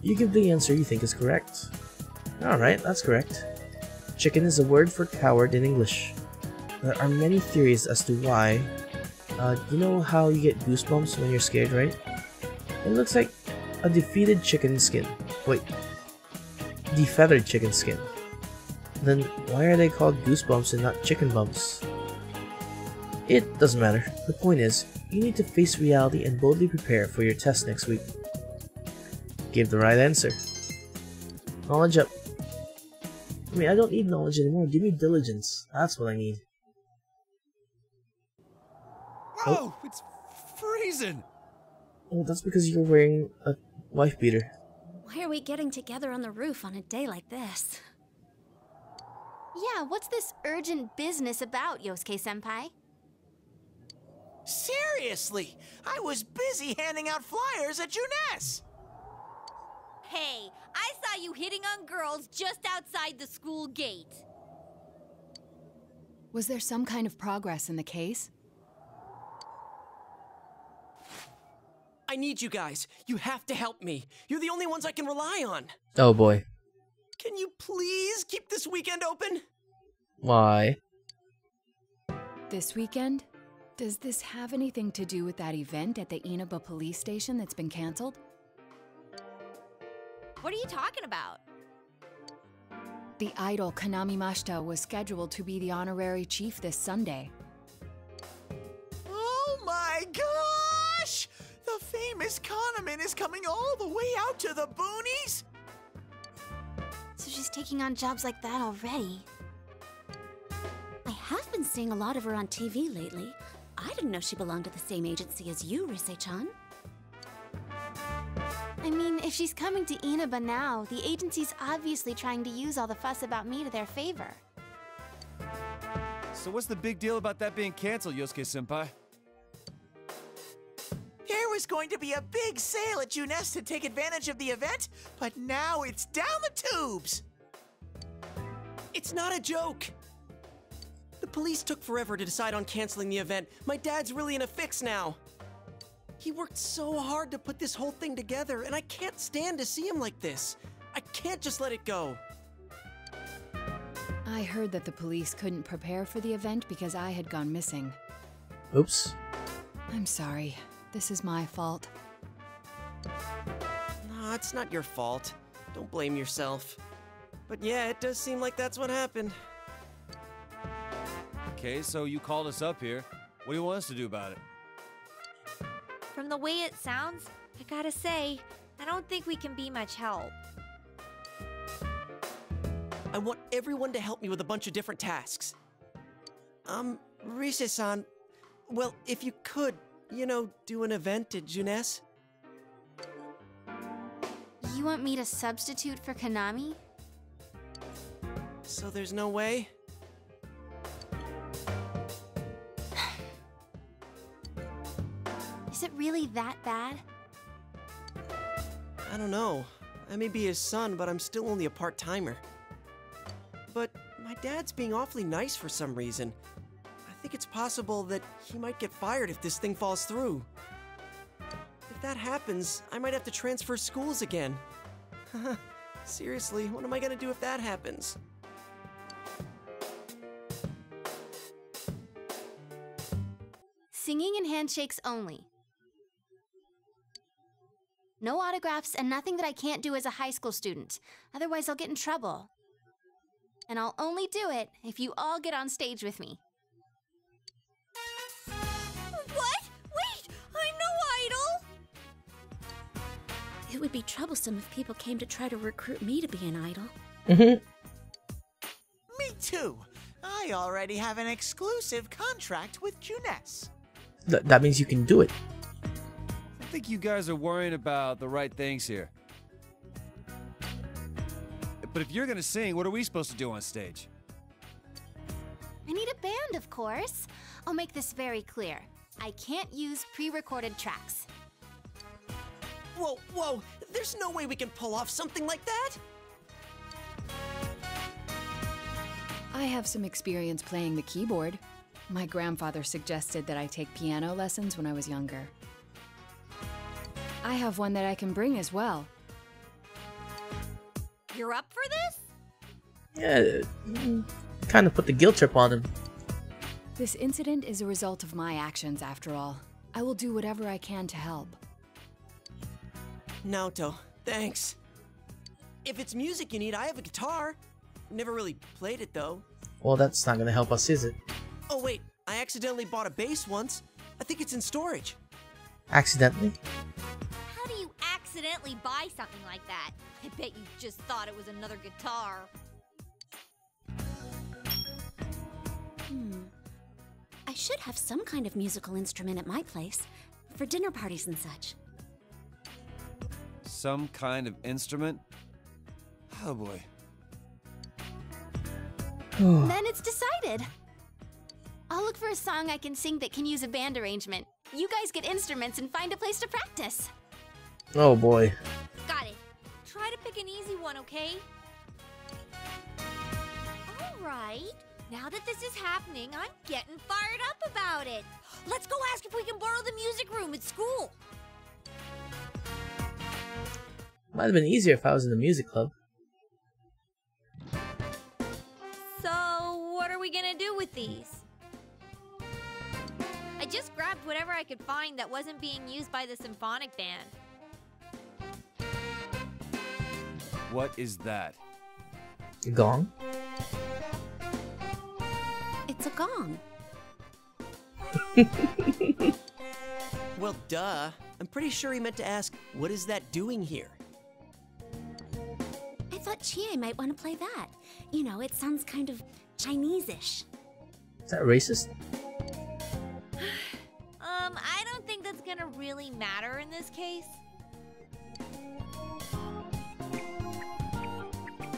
S1: You give the answer you think is correct. Alright, that's correct. Chicken is a word for coward in English. There are many theories as to why. You know how you get goosebumps when you're scared, right? It looks like a defeated chicken skin. Wait. Defeathered chicken skin. Then why are they called goosebumps and not chicken bumps? It doesn't matter. The point is, you need to face reality and boldly prepare for your test next week. Give the right answer. Knowledge up. I mean, I don't need knowledge anymore. Give me diligence. That's what I need.
S9: Whoa! It's freezing!
S1: Oh, that's because you're wearing a wife beater.
S12: Why are we getting together on the roof on a day like this?
S11: Yeah, what's this urgent business about, Yosuke-senpai?
S5: Seriously! I was busy handing out flyers at Junes!
S7: Hey, I saw you hitting on girls just outside the school gate.
S8: Was there some kind of progress in the case?
S3: I need you guys. You have to help me. You're the only ones I can rely on.
S1: Oh boy.
S3: Can you please keep this weekend open?
S1: Why?
S8: This weekend? Does this have anything to do with that event at the Inaba police station that's been canceled?
S7: What are you talking about?
S8: The idol Kanami Mashita was scheduled to be the honorary chief this Sunday.
S5: Oh my gosh! The famous Kahneman is coming all the way out to the boonies?
S11: So she's taking on jobs like that already.
S12: I have been seeing a lot of her on TV lately. I didn't know she belonged to the same agency as you, Rise-chan.
S11: I mean, if she's coming to Inaba now, the agency's obviously trying to use all the fuss about me to their favor.
S9: So what's the big deal about that being canceled, Yosuke-senpai?
S5: There was going to be a big sale at Junes to take advantage of the event, but now it's down the tubes!
S3: It's not a joke! The police took forever to decide on canceling the event. My dad's really in a fix now. He worked so hard to put this whole thing together, and I can't stand to see him like this. I can't just let it go.
S8: I heard that the police couldn't prepare for the event because I had gone missing.
S1: Oops.
S8: I'm sorry. This is my fault.
S3: No, it's not your fault. Don't blame yourself. But yeah, it does seem like that's what happened.
S9: Okay, so you called us up here. What do you want us to do about it?
S7: From the way it sounds, I gotta say, I don't think we can be much help.
S3: I want everyone to help me with a bunch of different tasks. Rise-san, well, if you could, you know, do an event at Junes?
S11: You want me to substitute for Kanami?
S3: So there's no way?
S11: Is it really that bad?
S3: I don't know. I may be his son, but I'm still only a part-timer. But my dad's being awfully nice for some reason. I think it's possible that he might get fired if this thing falls through. If that happens, I might have to transfer schools again. Seriously, what am I gonna do if that happens?
S11: Singing and handshakes only. No autographs and nothing that I can't do as a high school student. Otherwise, I'll get in trouble. And I'll only do it if you all get on stage with me.
S7: What? Wait! I'm no idol!
S12: It would be troublesome if people came to try to recruit me to be an idol.
S5: Me too. I already have an exclusive contract with Junes.
S1: That means you can do it.
S9: I think you guys are worrying about the right things here. But if you're gonna sing, what are we supposed to do on stage?
S11: I need a band, of course. I'll make this very clear. I can't use pre-recorded tracks.
S3: Whoa, whoa! There's no way we can pull off something like that!
S8: I have some experience playing the keyboard. My grandfather suggested that I take piano lessons when I was younger. I have one that I can bring as well.
S7: You're up for this?
S1: Yeah, kind of put the guilt trip on him.
S8: This incident is a result of my actions, after all. I will do whatever I can to help.
S3: Naoto, thanks. If it's music you need, I have a guitar. Never really played it, though.
S1: Well, that's not gonna help us, is it?
S3: Oh, wait. I accidentally bought a bass once. I think it's in storage.
S1: Accidentally?
S7: How do you accidentally buy something like that? I bet you just thought it was another guitar.
S12: I should have some kind of musical instrument at my place, for dinner parties and such.
S9: Some kind of instrument? Oh boy.
S11: Then it's decided. I'll look for a song I can sing that can use a band arrangement. You guys get instruments and find a place to practice.
S1: Oh boy.
S7: Got it. Try to pick an easy one, okay? Alright. Now that this is happening, I'm getting fired up about it. Let's go ask if we can borrow the music room at school.
S1: Might have been easier if I was in the music club.
S7: So, what are we gonna do with these? I just grabbed whatever I could find that wasn't being used by the symphonic band.
S9: What is that?
S1: A gong?
S12: It's a gong.
S3: Well, duh. I'm pretty sure he meant to ask, what is that doing here?
S12: I thought Chie might want to play that. You know, it sounds kind of Chinese-ish.
S1: Is that racist?
S7: I don't think that's gonna really matter in this case.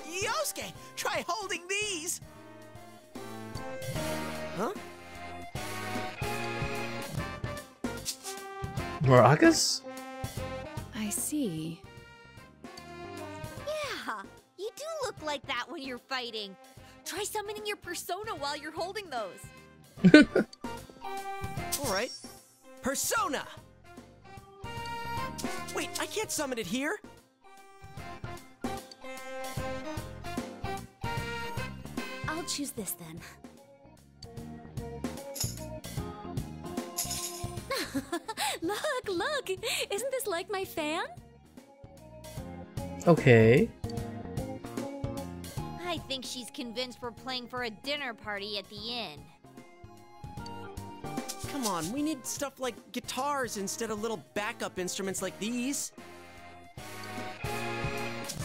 S5: Yosuke, try holding these!
S3: Huh?
S1: Maracas?
S8: I see.
S7: Yeah, you do look like that when you're fighting. Try summoning your persona while you're holding those.
S3: Alright. Persona! Wait, I can't summon it here?
S12: I'll choose this then. Look! Isn't this like my fan?
S1: Okay.
S7: I think she's convinced we're playing for a dinner party at the inn.
S3: Come on, we need stuff like guitars instead of little backup instruments like these.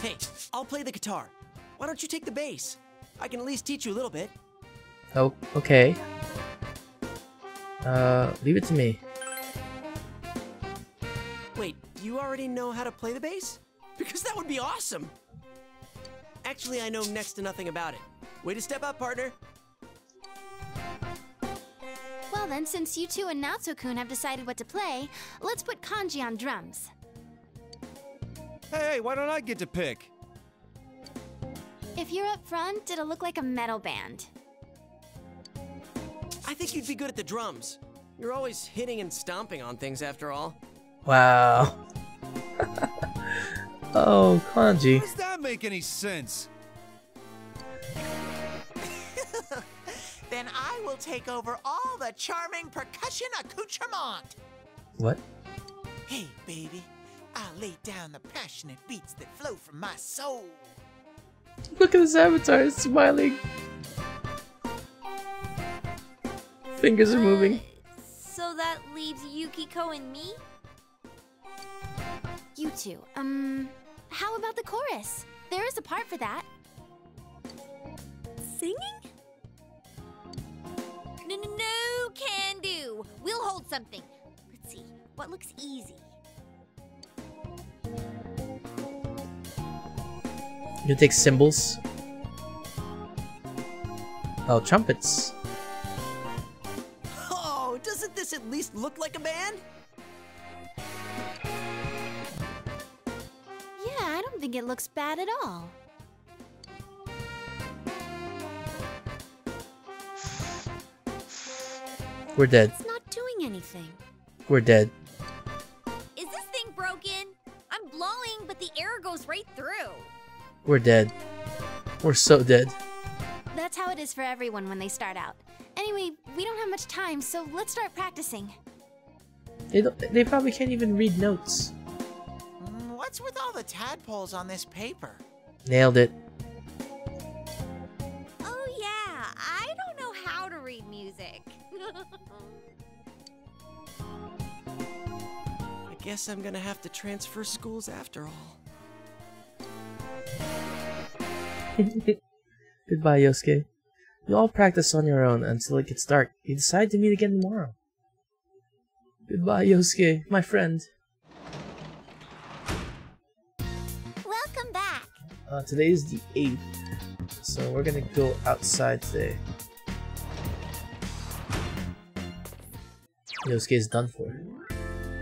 S3: Hey, I'll play the guitar. Why don't you take the bass? I can at least teach you a little bit.
S1: Oh, okay. Leave it to me.
S3: Wait, do you already know how to play the bass? Because that would be awesome! Actually, I know next to nothing about it. Way to step up, partner!
S11: Well then, since you two and Natsu-kun have decided what to play, let's put Kanji on drums.
S9: Hey, why don't I get to pick?
S11: If you're up front, it'll look like a metal band.
S3: I think you'd be good at the drums. You're always hitting and stomping on things after all.
S1: Wow. Oh, Kanji.
S9: Does that make any sense?
S5: Then I will will take over all the charming percussion accoutrement.
S1: What?
S5: Hey, baby, I'll lay down the passionate beats that flow from my soul.
S1: Look at this avatar, it's smiling. Fingers are moving.
S7: So that leaves Yukiko and me?
S11: You two, how about the chorus? There is a part for that.
S7: Singing? No, can do. We'll hold something. Let's see, what looks easy?
S1: You take cymbals. Oh, trumpets.
S3: Oh, doesn't this at least look like a band?
S11: Yeah, I don't think it looks bad at all.
S1: We're dead.
S12: It's not doing anything.
S1: We're dead.
S7: Is this thing broken? I'm blowing, but the air goes right through.
S1: We're dead. We're so dead.
S11: That's how it is for everyone when they start out. Anyway, we don't have much time, so let's start practicing.
S1: They probably can't even read notes.
S5: What's with all the tadpoles on this paper?
S1: Nailed it.
S7: Oh yeah, I don't know how to read music.
S3: I guess I'm gonna have to transfer schools after all.
S1: Goodbye, Yosuke. You all practice on your own until it gets dark. You decide to meet again tomorrow. Goodbye, Yosuke, my friend.
S4: Welcome back.
S1: Today is the 8th, so we're gonna go outside today. Yosuke is done for.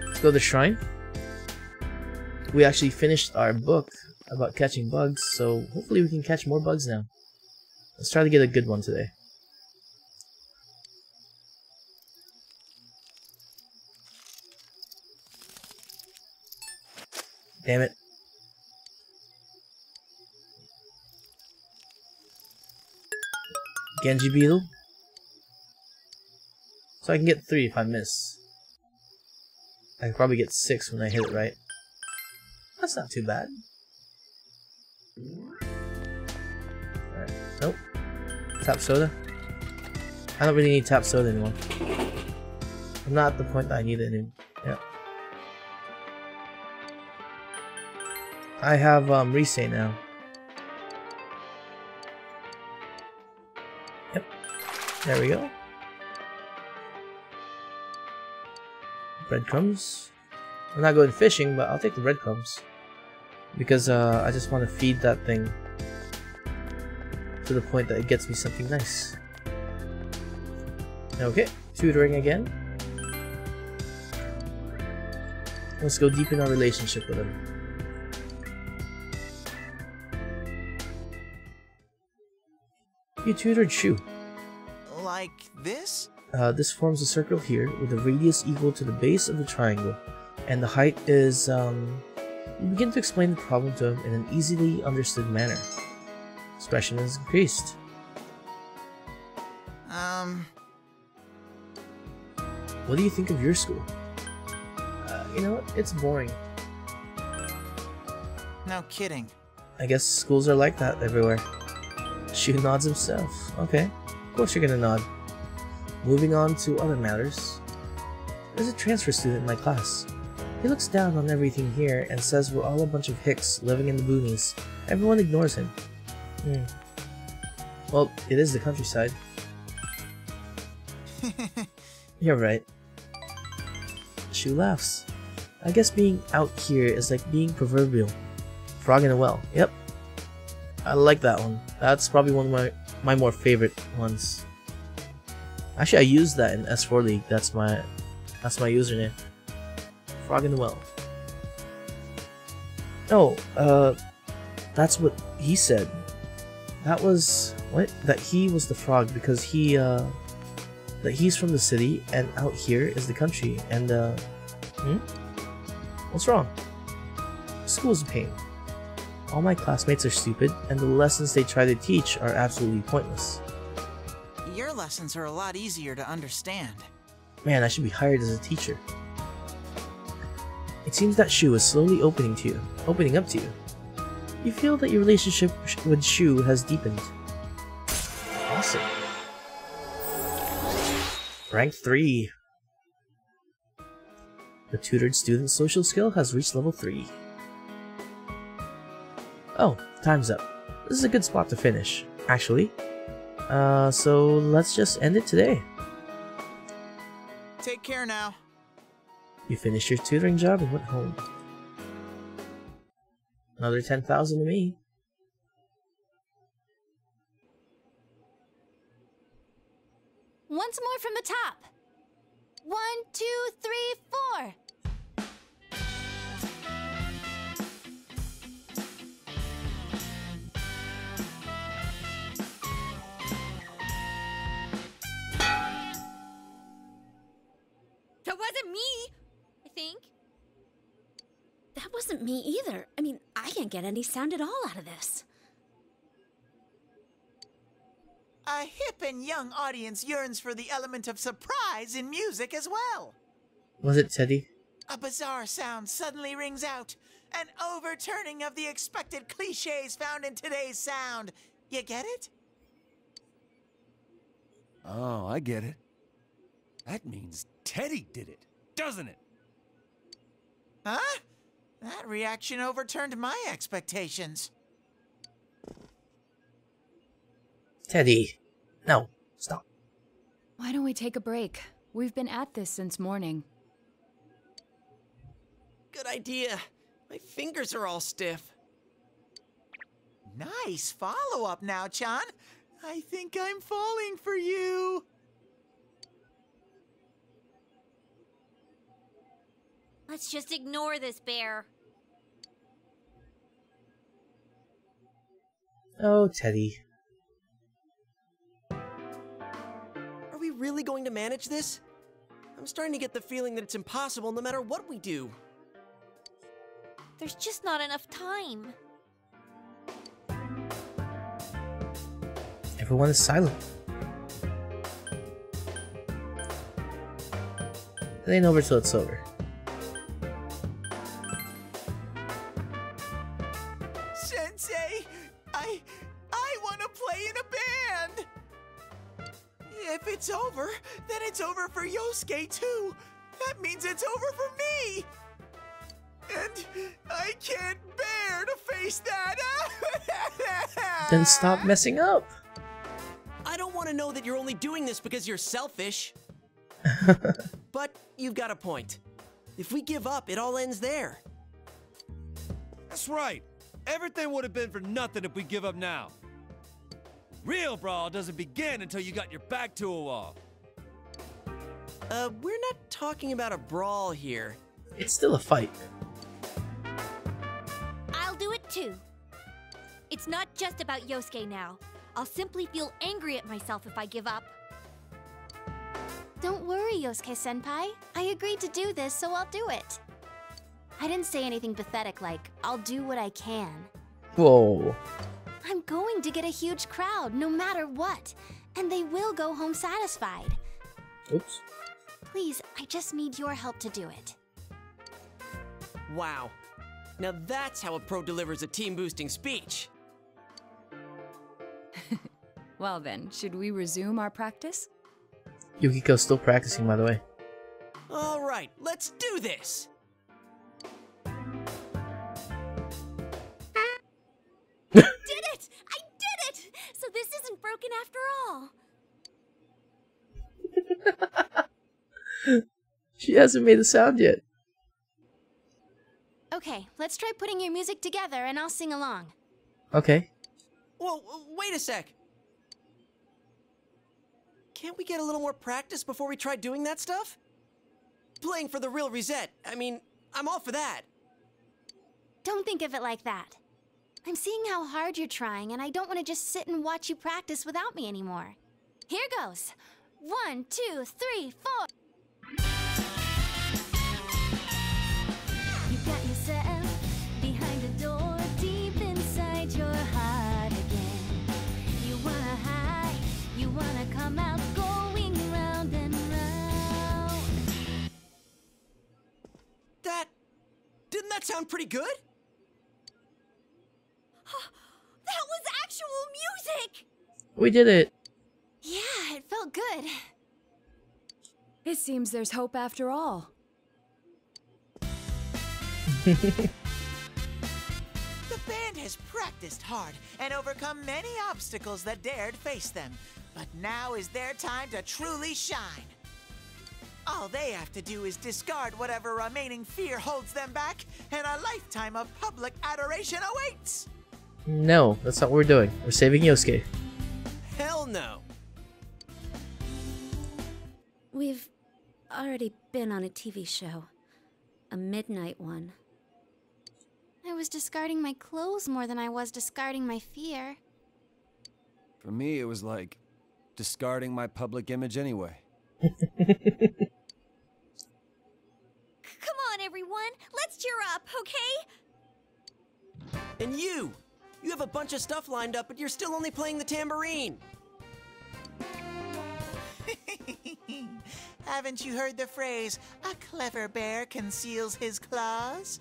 S1: Let's go to the shrine. We actually finished our book about catching bugs, so hopefully we can catch more bugs now. Let's try to get a good one today. Damn it. Genji beetle. So I can get 3 if I miss. I can probably get 6 when I hit it right. That's not too bad. Alright, nope. Tap soda. I don't really need tap soda anymore. I'm not at the point that I need it anymore. Yep. I have Rise now. Yep. There we go. Breadcrumbs. I'm not going fishing, but I'll take the breadcrumbs. Because I just want to feed that thing to the point that it gets me something nice. Okay, tutoring again. Let's go deepen our relationship with him. You tutored Shu.
S5: Like this?
S1: This forms a circle here with a radius equal to the base of the triangle, and the height is, You begin to explain the problem to him in an easily understood manner. Expression is increased. What do you think of your school? You know what? It's boring.
S5: No kidding.
S1: I guess schools are like that everywhere. Shu nods himself. Okay, of course you're gonna nod. Moving on to other matters. There's a transfer student in my class. He looks down on everything here and says we're all a bunch of hicks living in the boonies. Everyone ignores him. Well, it is the countryside. You're right. Shu laughs. I guess being out here is like being proverbial. Frog in a well. Yep. I like that one. That's probably one of my more favorite ones. Actually, I used that in S4 League. That's my username. Frog in the well. Oh, that's what he said. That was what? That he was the frog because he that he's from the city and out here is the country and What's wrong? School's a pain. All my classmates are stupid and the lessons they try to teach are absolutely pointless.
S5: your lessons are a lot easier to understand.
S1: Man, I should be hired as a teacher. It seems that Shu is slowly opening up to you. You feel that your relationship with Shu has deepened. Awesome. Rank 3. The tutored student's social skill has reached level 3. Oh, time's up. This is a good spot to finish, actually. So let's just end it today.
S5: Take care now.
S1: You finished your tutoring job and went home. Another 10,000 to me.
S11: Once more from the top. 1, 2, 3, 4.
S7: That wasn't me, I think.
S12: That wasn't me either. I mean, I can't get any sound at all out of this.
S5: A hip and young audience yearns for the element of surprise in music as well.
S1: Was it Teddy?
S5: A bizarre sound suddenly rings out, an overturning of the expected cliches found in today's sound. You get it?
S9: Oh, I get it. That means Teddy did it, doesn't it?
S5: Huh? That reaction overturned my expectations.
S1: Teddy. No, stop.
S8: Why don't we take a break? We've been at this since morning.
S3: Good idea. My fingers are all stiff.
S5: Nice follow-up now, Chan. I think I'm falling for you.
S7: Let's just ignore this bear.
S1: Oh, Teddy.
S3: Are we really going to manage this? I'm starting to get the feeling that it's impossible no matter what we do.
S7: There's just not enough time.
S1: Everyone is silent. It ain't over till it's over.
S5: Sensei, I want to play in a band. If it's over, then it's over for Yosuke too. That means it's over for me. And I can't bear to face that.
S1: Then stop messing up.
S3: I don't want to know that you're only doing this because you're selfish. But you've got a point. If we give up, it all ends there.
S9: That's right. Everything would have been for nothing if we give up now. Real brawl doesn't begin until you got your back to a wall.
S3: We're not talking about a brawl here.
S1: It's still a fight.
S7: I'll do it too. It's not just about Yosuke now. I'll simply feel angry at myself if I give up.
S11: Don't worry, Yosuke-senpai. I agreed to do this, so I'll do it. I didn't say anything pathetic like, I'll do what I can.
S1: Whoa.
S11: I'm going to get a huge crowd, no matter what. And they will go home satisfied.
S1: Oops.
S11: Please, I just need your help to do it.
S3: Wow. Now that's how a pro delivers a team-boosting speech.
S8: Well then, should we resume our practice?
S1: Yukiko's still practicing, by the way.
S3: All right, let's do this.
S7: Did it! I did it! So this isn't broken after all.
S1: She hasn't made a sound yet.
S11: Okay, let's try putting your music together and I'll sing along.
S1: Okay.
S3: Whoa, wait a sec. Can't we get a little more practice before we try doing that stuff? Playing for the real Reset. I mean, I'm all for that.
S11: Don't think of it like that. I'm seeing how hard you're trying, and I don't want to just sit and watch you practice without me anymore. Here goes. 1, 2, 3, 4. You got yourself behind the door, deep inside your heart again. You wanna hide, you wanna come out.
S3: Didn't that sound pretty good?
S7: That was actual music!
S1: We did it!
S11: Yeah, it felt good.
S8: It seems there's hope after all.
S5: The band has practiced hard and overcome many obstacles that dared face them. But now is their time to truly shine. All they have to do is discard whatever remaining fear holds them back, and a lifetime of public adoration awaits!
S1: No, that's not what we're doing. We're saving Yosuke.
S3: Hell no!
S12: We've already been on a TV show. A midnight one.
S11: I was discarding my clothes more than I was discarding my fear.
S9: For me, it was like discarding my public image anyway.
S7: Come on, everyone! Let's cheer up, okay?
S3: And you! You have a bunch of stuff lined up, but you're still only playing the tambourine!
S5: Haven't you heard the phrase, a clever bear conceals his claws?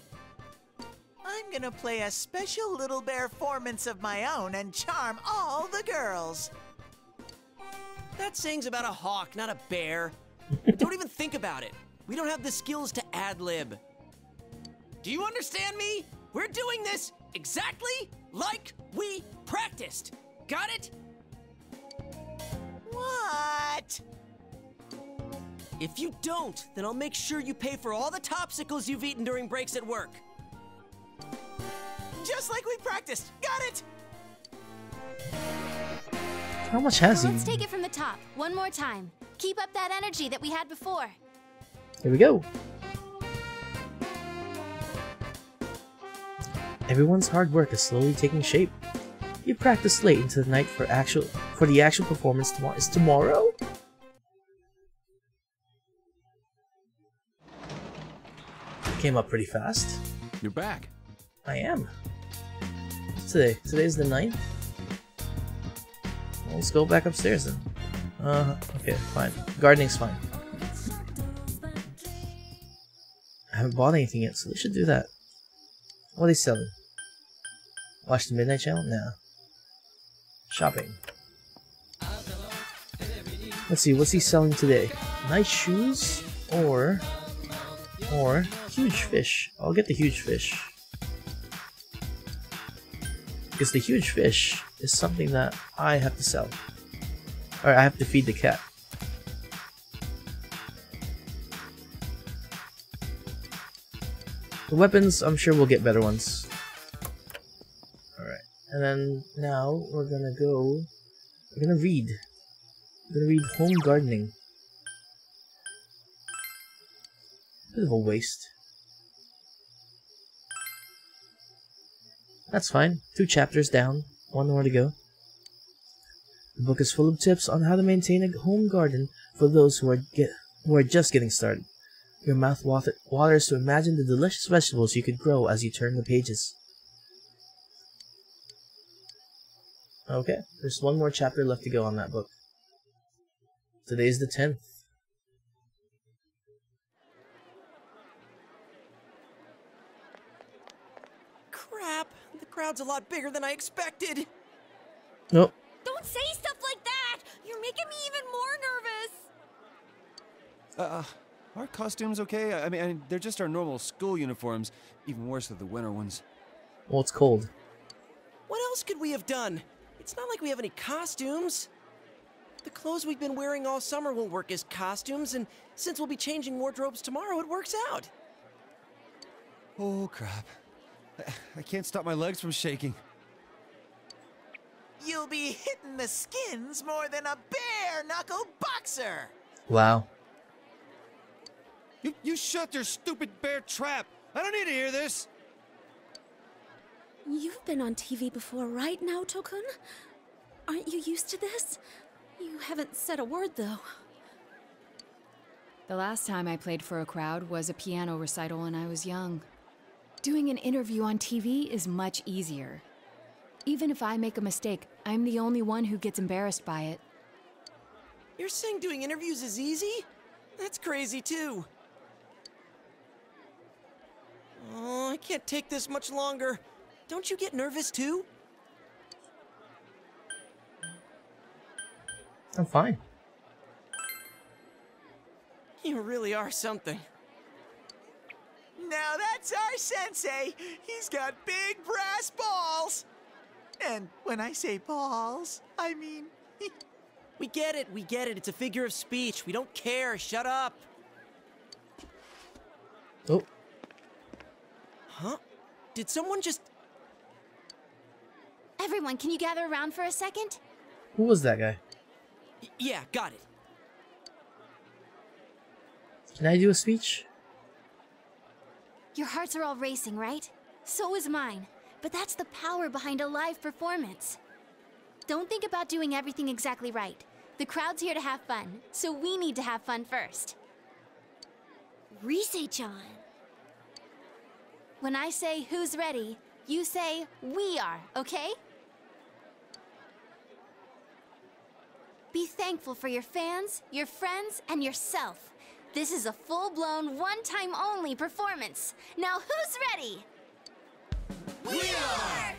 S5: I'm gonna play a special little bear performance of my own and charm all the girls.
S3: That saying's about a hawk, not a bear. Don't even think about it. We don't have the skills to ad-lib. Do you understand me? We're doing this exactly like we practiced. Got it?
S5: What?
S3: If you don't, then I'll make sure you pay for all the topsicles you've eaten during breaks at work.
S5: Just like we practiced. Got it?
S1: How much has he?
S11: Let's take it from the top, one more time. Keep up that energy that we had before.
S1: Here we go. Everyone's hard work is slowly taking shape. You practiced late into the night for the actual performance tomorrow. Is tomorrow? Came up pretty fast.
S9: You're back.
S1: I am. Today's the 9th. Well, let's go back upstairs then. Okay, fine. Gardening's fine. I haven't bought anything yet, so they should do that. What are they selling? Watch the Midnight Channel? Nah. Shopping. Let's see, what's he selling today? Nice shoes or huge fish. I'll get the huge fish. Because the huge fish is something that I have to sell. Or I have to feed the cat. The weapons, I'm sure we'll get better ones. Alright. And then now we're gonna read. We're gonna read Home Gardening. Bit of a waste. That's fine. 2 chapters down, 1 more to go. The book is full of tips on how to maintain a home garden for those who are just getting started. Your mouth waters to imagine the delicious vegetables you could grow as you turn the pages. Okay, there's 1 more chapter left to go on that book. Today's the 10th.
S3: Crap, the crowd's a lot bigger than I expected.
S1: Nope.
S7: Don't say stuff like that! You're making me even more nervous!
S9: Are costumes okay? I mean, they're just our normal school uniforms. Even worse are the winter ones.
S1: Well, it's cold.
S3: What else could we have done? It's not like we have any costumes. The clothes we've been wearing all summer won't work as costumes, and since we'll be changing wardrobes tomorrow, it works out.
S9: Oh, crap. I can't stop my legs from shaking.
S5: You'll be hitting the skins more than a bare-knuckle boxer!
S1: Wow.
S9: You shut your stupid bear trap! I don't need to hear this!
S12: You've been on TV before, right now, Tokun? Aren't you used to this? You haven't said a word, though.
S8: The last time I played for a crowd was a piano recital when I was young. Doing an interview on TV is much easier. Even if I make a mistake, I'm the only one who gets embarrassed by it.
S3: You're saying doing interviews is easy? That's crazy, too. Oh, I can't take this much longer. Don't you get nervous too?
S1: I'm fine.
S3: You really are something.
S5: Now that's our sensei. He's got big brass balls. And when I say balls, I mean...
S3: We get it. It's a figure of speech. We don't care. Shut up.
S1: Oh.
S3: Huh? Did someone just...
S11: Everyone, can you gather around for a second?
S1: Who was that guy?
S3: Yeah, got it.
S1: Can I do a speech?
S11: Your hearts are all racing, right? So is mine. But that's the power behind a live performance. Don't think about doing everything exactly right. The crowd's here to have fun, so we need to have fun first.
S7: Rise-chan.
S11: When I say who's ready, you say we are, okay? Be thankful for your fans, your friends, and yourself. This is a full-blown, one-time-only performance. Now who's ready? We are!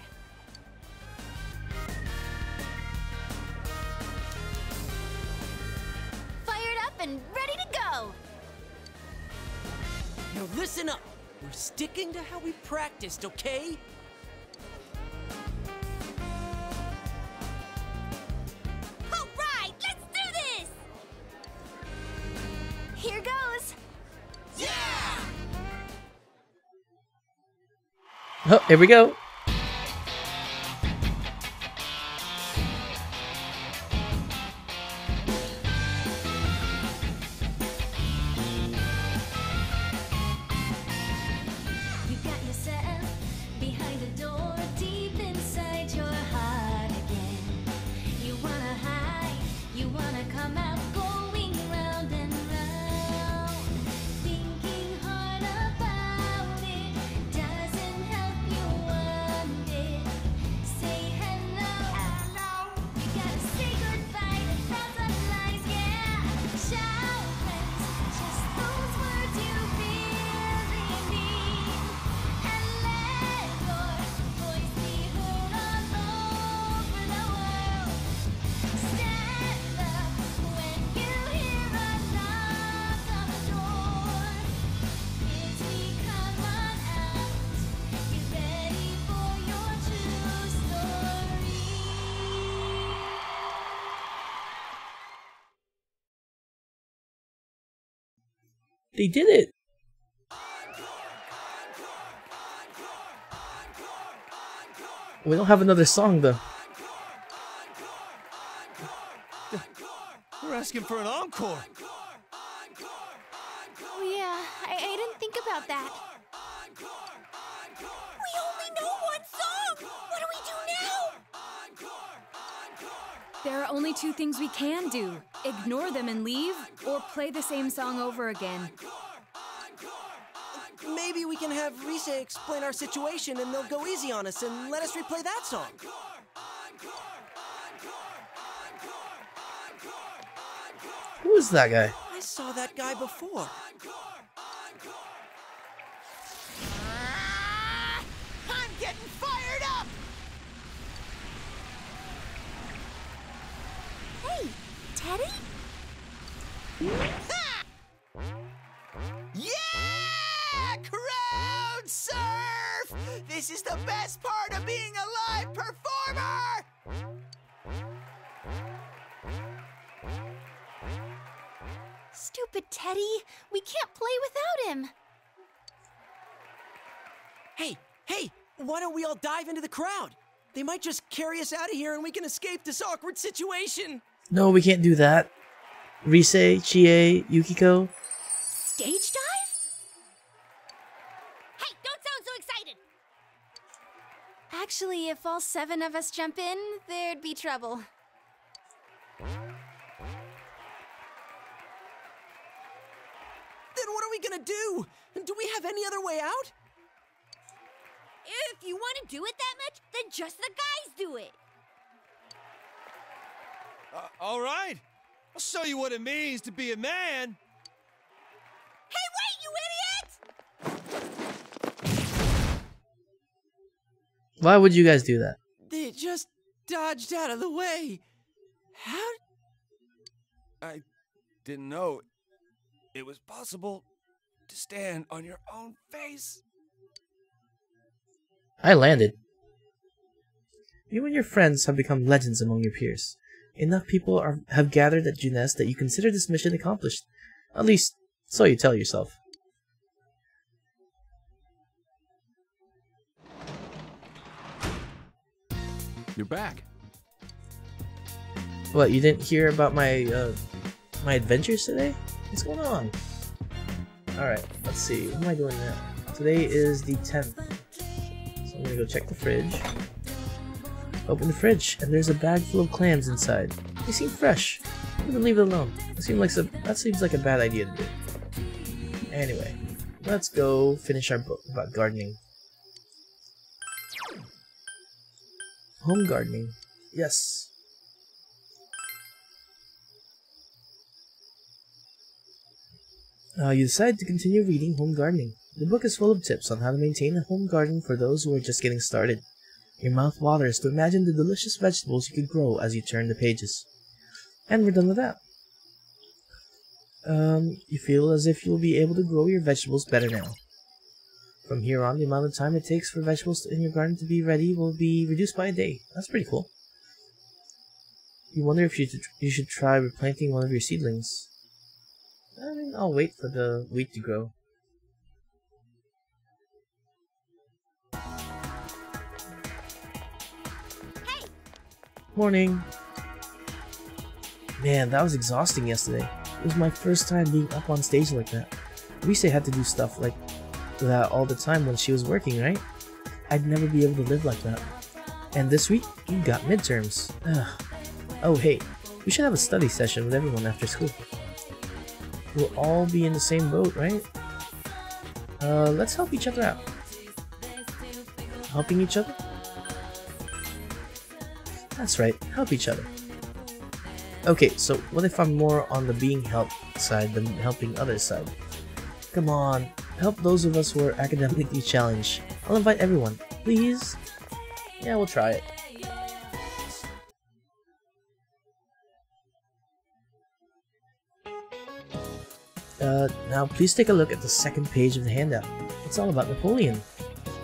S11: Fired up and ready to go!
S3: Now listen up. We're sticking to how we practiced, okay?
S7: All right, let's do this!
S11: Here goes!
S5: Yeah!
S1: Oh, here we go.
S11: You got yourself behind the door, deep inside your heart again. You wanna hide, you wanna come out, going round and round. Thinking hard about it doesn't help you one bit. Say hello, hello. You gotta say goodbye to thousand lies, yeah. Shout friends, just those words you really mean. And let your voice be heard all over the world. Stand up when you hear a knock on the door. It's me, come on out. Get ready for your true story.
S1: They did it. We don't have another song though.
S9: We're asking for an encore.
S11: Oh yeah, I didn't think about that.
S7: We only know one song! What do we do now?
S8: There are only two things we can do. Ignore them and leave, or play the same song over again.
S3: Maybe we can have Rise explain our situation and they'll go easy on us and let us replay that song.
S1: Who is that guy?
S3: I saw that guy before.
S5: I'm getting fired up!
S7: Hey, Teddy?
S5: Ha! Yeah! Crowd surf! This is the best part of being a live performer!
S11: Stupid Teddy, we can't play without him.
S3: Hey, why don't we all dive into the crowd? They might just carry us out of here and we can escape this awkward situation.
S1: No, we can't do that. Rise, Chie, Yukiko.
S7: Stage dive? Hey, don't sound so excited!
S11: Actually, if all 7 of us jump in, there'd be trouble.
S3: Then what are we gonna do? Do we have any other way out?
S7: If you want to do it that much, then just the guys do it.
S9: All right. I'll show you what it means to be a man.
S7: Hey, wait, you idiot!
S1: Why would you guys do that?
S3: They just dodged out of the way. How?
S9: I didn't know it was possible to stand on your own face.
S1: I landed. You and your friends have become legends among your peers. Enough people have gathered at Junes that you consider this mission accomplished. At least, so you tell yourself.
S13: You're back.
S1: What, you didn't hear about my my adventures today? What's going on? Alright, let's see. What am I doing now? Today is the 10th. So I'm gonna go check the fridge. Open the fridge, and there's a bag full of clams inside. They seem fresh. I'm gonna leave it alone. That seems like a bad idea to do. Anyway, let's go finish our book about gardening. Home gardening. Yes. You decide to continue reading Home Gardening. The book is full of tips on how to maintain a home garden for those who are just getting started. Your mouth waters to imagine the delicious vegetables you could grow as you turn the pages. And we're done with that. You feel as if you'll be able to grow your vegetables better now. From here on, the amount of time it takes for vegetables in your garden to be ready will be reduced by a day. That's pretty cool. You wonder if you should try replanting one of your seedlings. I mean, I'll wait for the wheat to grow.
S11: Hey!
S1: Morning. Man, that was exhausting yesterday. It was my first time being up on stage like that. Rise had to do stuff like that all the time when she was working, right? I'd never be able to live like that. And this week, we got midterms. Ugh. Oh hey, we should have a study session with everyone after school. We'll all be in the same boat, right? Let's help each other out. Helping each other? That's right, help each other. Okay, so what if I'm more on the being helped side than helping others side? Come on, help those of us who are academically challenged. I'll invite everyone, please? Yeah, we'll try it. Now please take a look at the second page of the handout. It's all about Napoleon.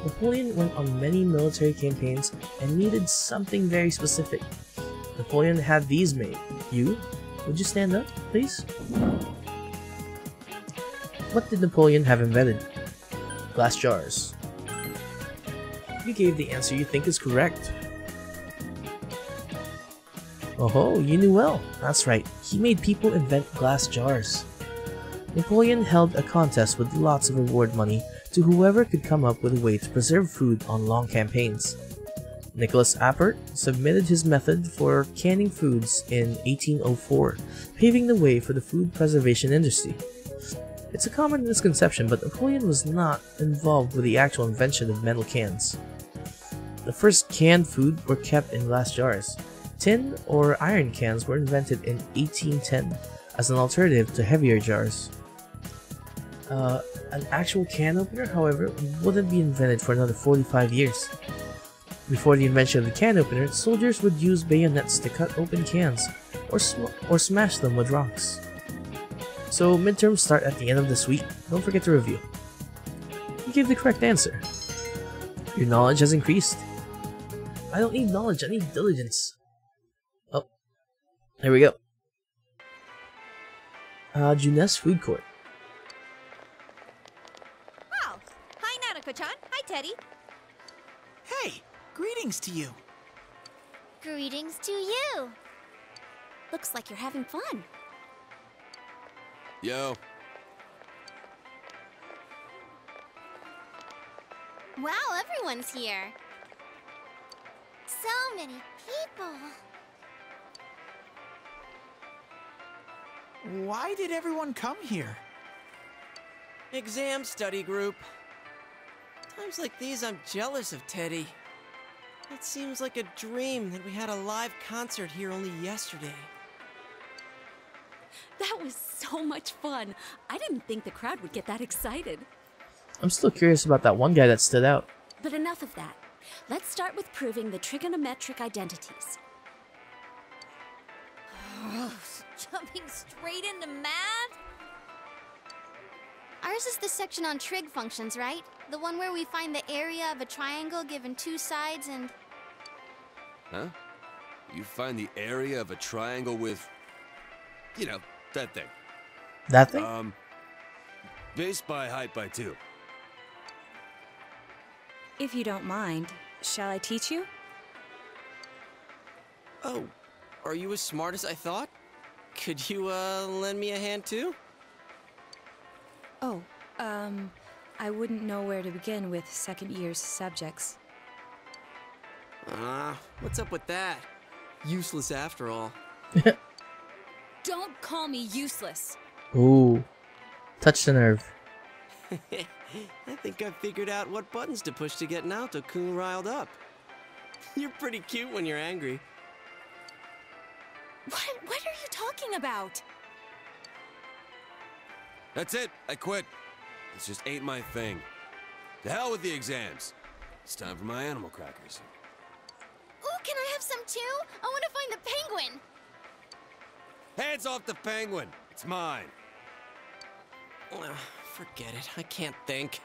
S1: Napoleon went on many military campaigns and needed something very specific. Napoleon had these made. Would you stand up, please? What did Napoleon have invented? Glass jars. You gave the answer you think is correct. Oh, you knew well. That's right, he made people invent glass jars. Napoleon held a contest with lots of reward money to whoever could come up with a way to preserve food on long campaigns. Nicholas Appert submitted his method for canning foods in 1804, paving the way for the food preservation industry. It's a common misconception, but Napoleon was not involved with the actual invention of metal cans. The first canned food were kept in glass jars. Tin or iron cans were invented in 1810 as an alternative to heavier jars. An actual can opener, however, wouldn't be invented for another 45 years. Before the invention of the can opener, soldiers would use bayonets to cut open cans, or smash them with rocks. So midterms start at the end of this week. Don't forget to review. You gave the correct answer. Your knowledge has increased. I don't need knowledge, I need diligence. Oh, there we go. Junes Food Court.
S7: Wow! Hi, Nanako-chan. Hi, Teddy.
S5: Hey! Greetings to you.
S11: Greetings to you.
S12: Looks like you're having fun.
S10: Yo.
S11: Wow, everyone's here. So many people.
S5: Why did everyone come here?
S3: Exam study group. Times like these, I'm jealous of Teddy. It seems like a dream that we had a live concert here only yesterday.
S8: That was so much fun. I didn't think the crowd would get that excited.
S1: I'm still curious about that one guy that stood out.
S8: But enough of that.
S12: Let's start with proving the trigonometric identities.
S7: Jumping straight into math?
S11: Ours is the section on trig functions, right? The one where we find the area of a triangle given two sides and...
S10: Huh? You find the area of a triangle with... you know, that thing.
S1: That thing?
S10: Base by height by 2.
S8: If you don't mind, shall I teach you?
S3: Oh, are you as smart as I thought? Could you, lend me a hand too?
S8: Oh, I wouldn't know where to begin with second-year subjects.
S3: What's up with that? Useless after all.
S7: Don't call me useless.
S1: Ooh. Touch the nerve.
S3: I think I figured out what buttons to push to get Naoto-kun riled up. You're pretty cute when you're angry.
S7: What are you talking about?
S10: That's it. I quit. This just ain't my thing. To hell with the exams. It's time for my animal crackers.
S11: Ooh, can I have some too? I want to find the penguin.
S10: Hands off the penguin. It's mine.
S3: Forget it. I can't think.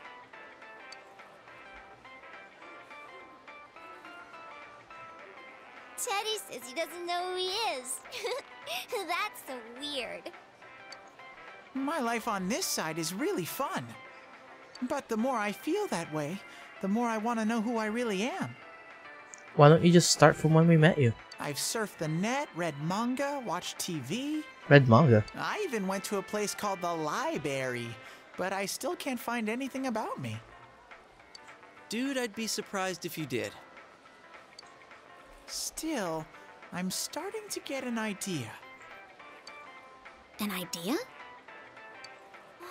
S11: Teddy says he doesn't know who he is. That's so weird.
S5: My life on this side is really fun. But the more I feel that way, the more I want to know who I really am.
S1: Why don't you just start from when we met you?
S5: I've surfed the net, read manga, watched TV.
S1: Read manga?
S5: I even went to a place called the Library, but I still can't find anything about me.
S3: Dude, I'd be surprised if you did.
S5: Still, I'm starting to get an idea.
S12: An idea?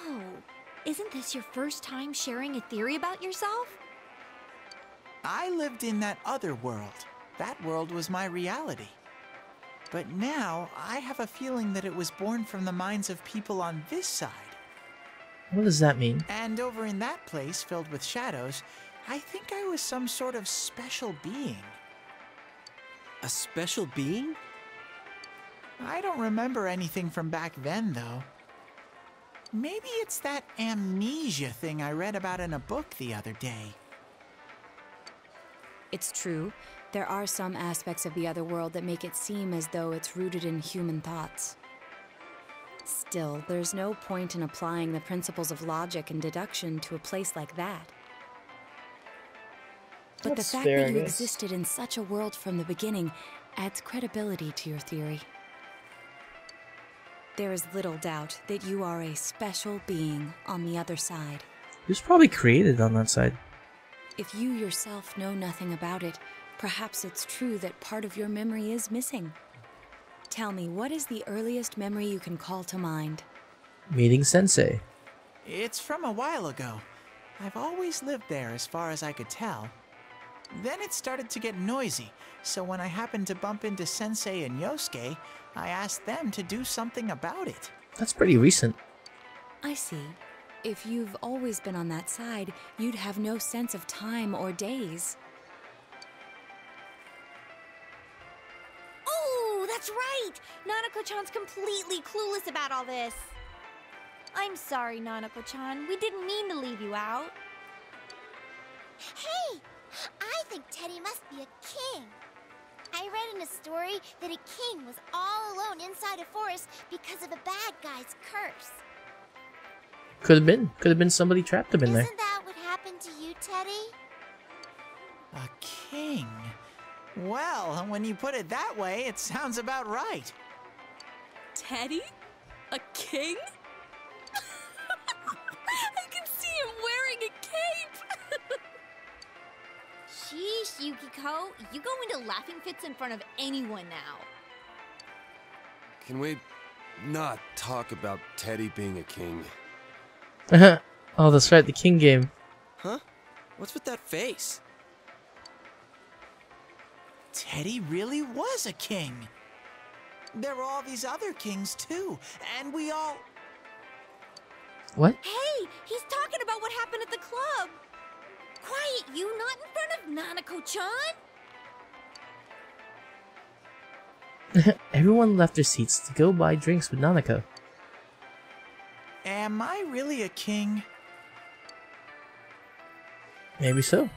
S7: Oh, isn't this your first time sharing a theory about yourself?
S5: I lived in that other world. That world was my reality. But now, I have a feeling that it was born from the minds of people on this side.
S1: What does that mean?
S5: And over in that place, filled with shadows, I think I was some sort of special being.
S3: A special being?
S5: I don't remember anything from back then, though. Maybe it's that amnesia thing I read about in a book the other day.
S8: It's true. There are some aspects of the other world that make it seem as though it's rooted in human thoughts. Still, there's no point in applying the principles of logic and deduction to a place like that. But
S1: That's
S8: the fact
S1: fair,
S8: that you
S1: I guess.
S8: existed in such a world from the beginning adds credibility to your theory. There is little doubt that you are a special being on the other side.
S1: It was probably created on that side.
S8: If you yourself know nothing about it, perhaps it's true that part of your memory is missing. Tell me, what is the earliest memory you can call to mind?
S1: Meeting Sensei.
S5: It's from a while ago. I've always lived there as far as I could tell. Then it started to get noisy, so when I happened to bump into Sensei and Yosuke, I asked them to do something about it.
S1: That's pretty recent.
S8: I see. If you've always been on that side, you'd have no sense of time or days.
S7: Oh, that's right! Nanako-chan's completely clueless about all this. I'm sorry, Nanako-chan. We didn't mean to leave you out.
S11: Hey! I think Teddy must be a king. I read in a story that a king was all alone inside a forest because of a bad guy's curse.
S1: Could have been. Could have been somebody trapped him in there.
S11: Isn't that what happened to you, Teddy?
S5: A king? Well, when you put it that way, it sounds about right.
S7: Teddy? A king? I can see him wearing a cape! Sheesh, Yukiko. You go into laughing fits in front of anyone now.
S10: Can we not talk about Teddy being a king?
S1: Oh, that's right, the king game.
S3: Huh? What's with that face?
S5: Teddy really was a king. There were all these other kings too, and we all...
S1: What?
S7: Hey, he's talking about what happened at the club. Quiet, you! Not in front of Nanako-chan!
S1: Everyone left their seats to go buy drinks with Nanako.
S5: Am I really a king?
S1: Maybe so.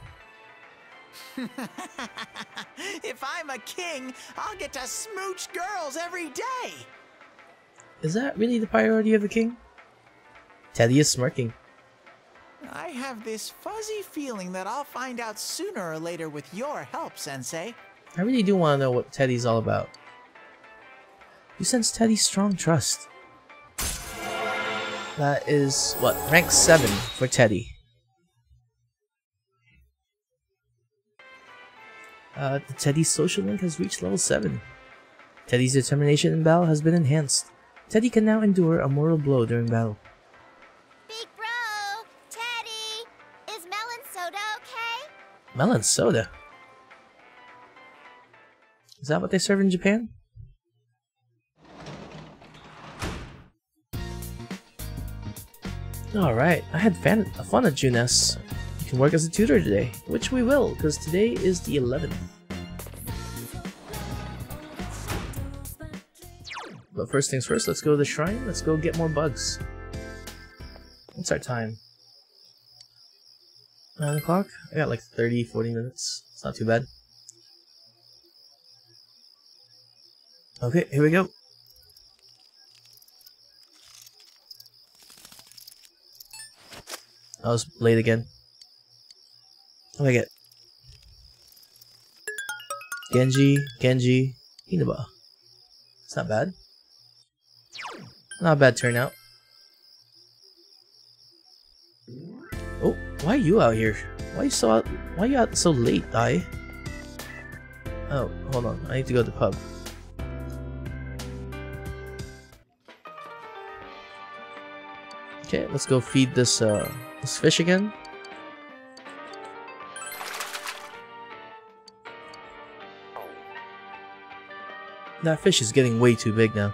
S5: If I'm a king, I'll get to smooch girls every day!
S1: Is that really the priority of a king? Teddy is smirking.
S5: I have this fuzzy feeling that I'll find out sooner or later with your help, Sensei.
S1: I really do want to know what Teddy's all about. You sense Teddy's strong trust. That is, what, rank 7 for Teddy. The Teddy's social link has reached level 7. Teddy's determination in battle has been enhanced. Teddy can now endure a mortal blow during battle.
S11: Big bro! Teddy! Is melon soda okay?
S1: Melon soda? Is that what they serve in Japan? Alright, I had fun at Junes. You can work as a tutor today, which we will, because today is the 11th. But first things first, let's go to the shrine, let's go get more bugs. What's our time? 9 o'clock? I got like 30-40 minutes. It's not too bad. Okay, here we go. I was late again. What do I get? Genji, Inaba. It's not bad. Not a bad turnout. Oh, why are you out here? Why are you out so late, Dai? Oh, hold on. I need to go to the pub. Okay, let's go feed this fish again. That fish is getting way too big now.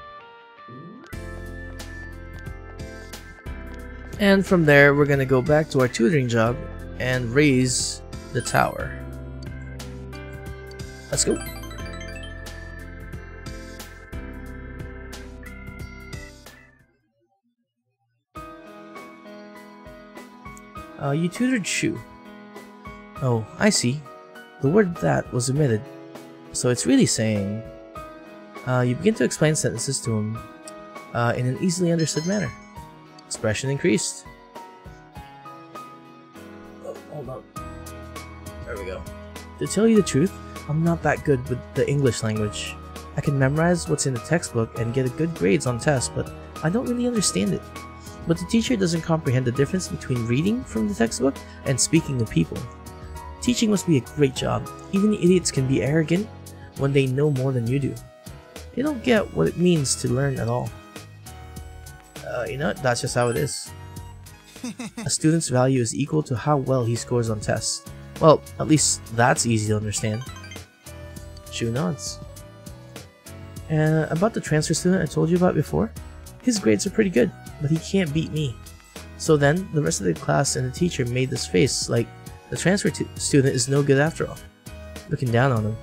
S1: And from there, we're gonna go back to our tutoring job and raise the tower. Let's go. You tutored Shu. Oh, I see. The word that was omitted. So it's really saying, you begin to explain sentences to him in an easily understood manner. Expression increased. Oh, hold on. There we go. To tell you the truth, I'm not that good with the English language. I can memorize what's in the textbook and get good grades on tests, but I don't really understand it. But the teacher doesn't comprehend the difference between reading from the textbook and speaking to people. Teaching must be a great job. Even the idiots can be arrogant when they know more than you do. They don't get what it means to learn at all. You know, that's just how it is. A student's value is equal to how well he scores on tests. Well, at least that's easy to understand. Shu nods. And about the transfer student I told you about before? His grades are pretty good, but he can't beat me. So then, the rest of the class and the teacher made this face like the transfer student is no good after all, looking down on him.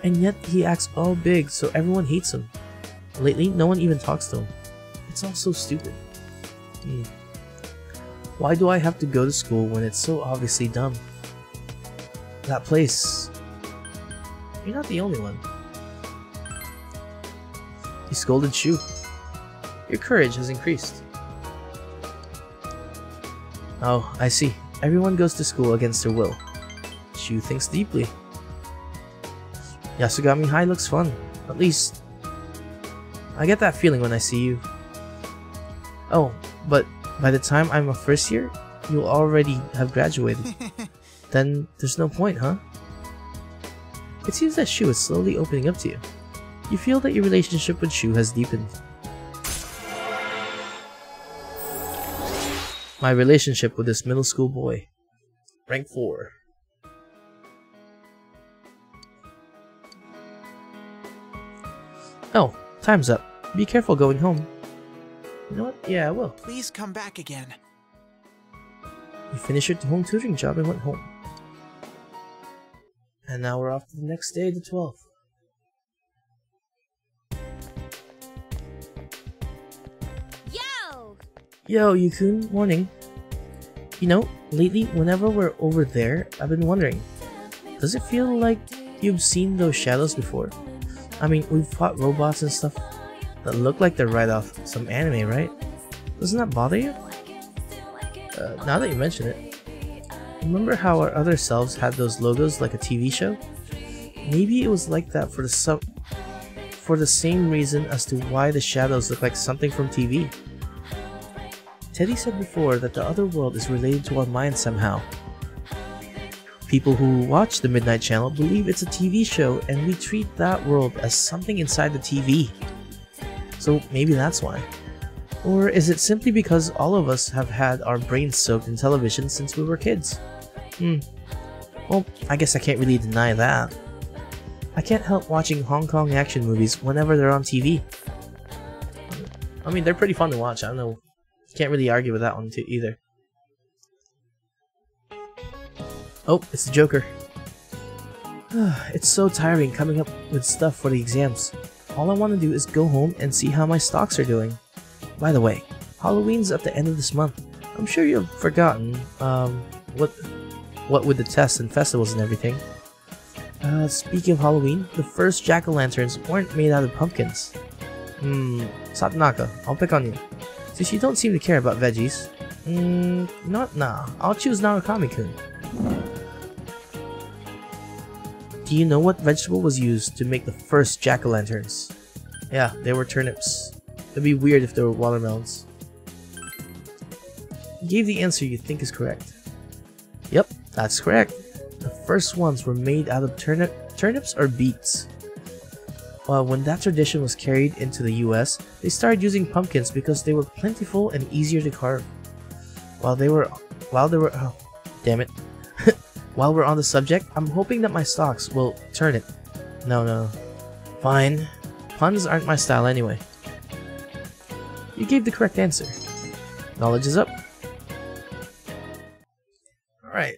S1: And yet he acts all big, so everyone hates him. Lately, no one even talks to him. It's all so stupid. Why do I have to go to school when it's so obviously dumb? That place. You're not the only one. He scolded Shu. Your courage has increased. Oh, I see. Everyone goes to school against their will. Shu thinks deeply. Yasugami High looks fun. At least, I get that feeling when I see you. Oh, but by the time I'm a first year, you'll already have graduated. Then there's no point, huh? It seems that Shu is slowly opening up to you. You feel that your relationship with Shu has deepened. My relationship with this middle school boy. Rank 4. Oh, time's up. Be careful going home. You know what? Yeah, I will.
S5: Please come back again.
S1: We finished your home tutoring job and went home. And now we're off to the next day, the 12th.
S7: Yo!
S1: Yo, Yukun, morning. You know, lately, whenever we're over there, I've been wondering, does it feel like you've seen those shadows before? I mean, we've fought robots and stuff that look like they're right off some anime, right? Doesn't that bother you? Now that you mention it, remember how our other selves had those logos like a TV show? Maybe it was like that for the same reason as to why the shadows look like something from TV. Teddy said before that the other world is related to our minds somehow. People who watch the Midnight Channel believe it's a TV show and we treat that world as something inside the TV. So maybe that's why. Or is it simply because all of us have had our brains soaked in television since we were kids? Well, I guess I can't really deny that. I can't help watching Hong Kong action movies whenever they're on TV. I mean, they're pretty fun to watch, I don't know. Can't really argue with that one too either. Oh, it's the Joker. It's so tiring coming up with stuff for the exams. All I want to do is go home and see how my stocks are doing. By the way, Halloween's at the end of this month. I'm sure you've forgotten, what with the tests and festivals and everything. Speaking of Halloween, the first jack-o'-lanterns weren't made out of pumpkins. Satonaka, I'll pick on you. Since you don't seem to care about veggies. I'll choose Narukami-kun. Do you know what vegetable was used to make the first jack-o'-lanterns? Yeah, they were turnips. It'd be weird if they were watermelons. You gave the answer you think is correct. Yep, that's correct. The first ones were made out of turnips or beets. When that tradition was carried into the US, they started using pumpkins because they were plentiful and easier to carve. While we're on the subject, I'm hoping that my stocks will turn it. No. Fine. Puns aren't my style anyway. You gave the correct answer. Knowledge is up. Alright.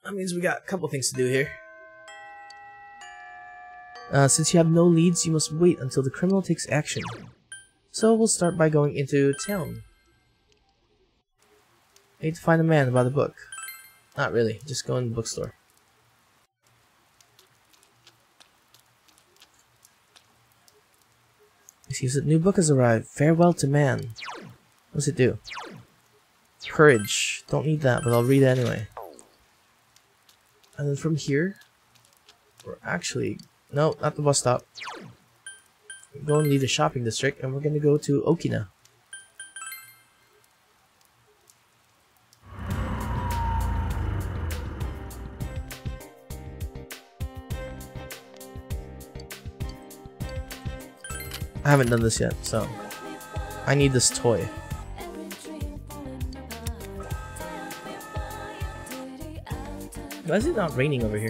S1: That means we got a couple things to do here. Since you have no leads, you must wait until the criminal takes action. So we'll start by going into town. I need to find a man about a book. Not really, just go in the bookstore. It seems that new book has arrived. Farewell to Man. What does it do? Courage. Don't need that, but I'll read it anyway. And then from here, we're actually... No, not the bus stop. We're going to leave the shopping district and we're going to go to Okina. I haven't done this yet, so I need this toy. Why is it not raining over here?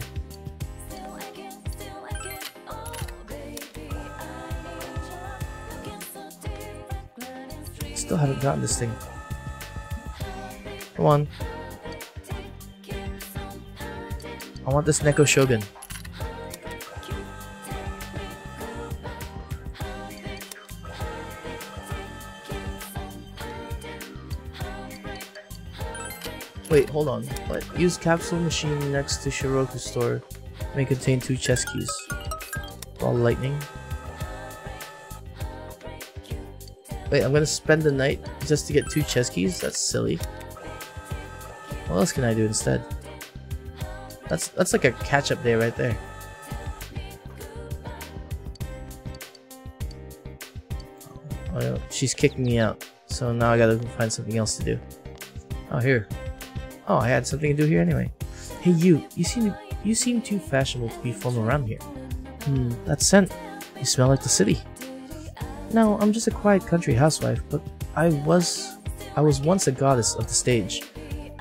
S1: Still haven't gotten this thing. Come on. I want this Neko Shogun. Wait, hold on. What? Use capsule machine next to Shiroku store. May contain 2 chess keys. Ball lightning. Wait, I'm gonna spend the night just to get 2 chess keys? That's silly. What else can I do instead? That's like a catch-up day right there. Oh no, she's kicking me out. So now I gotta find something else to do. Oh, here. Oh, I had something to do here anyway. Hey you seem too fashionable to be from around here. That scent. You smell like the city. No, I'm just a quiet country housewife, but I was once a goddess of the stage.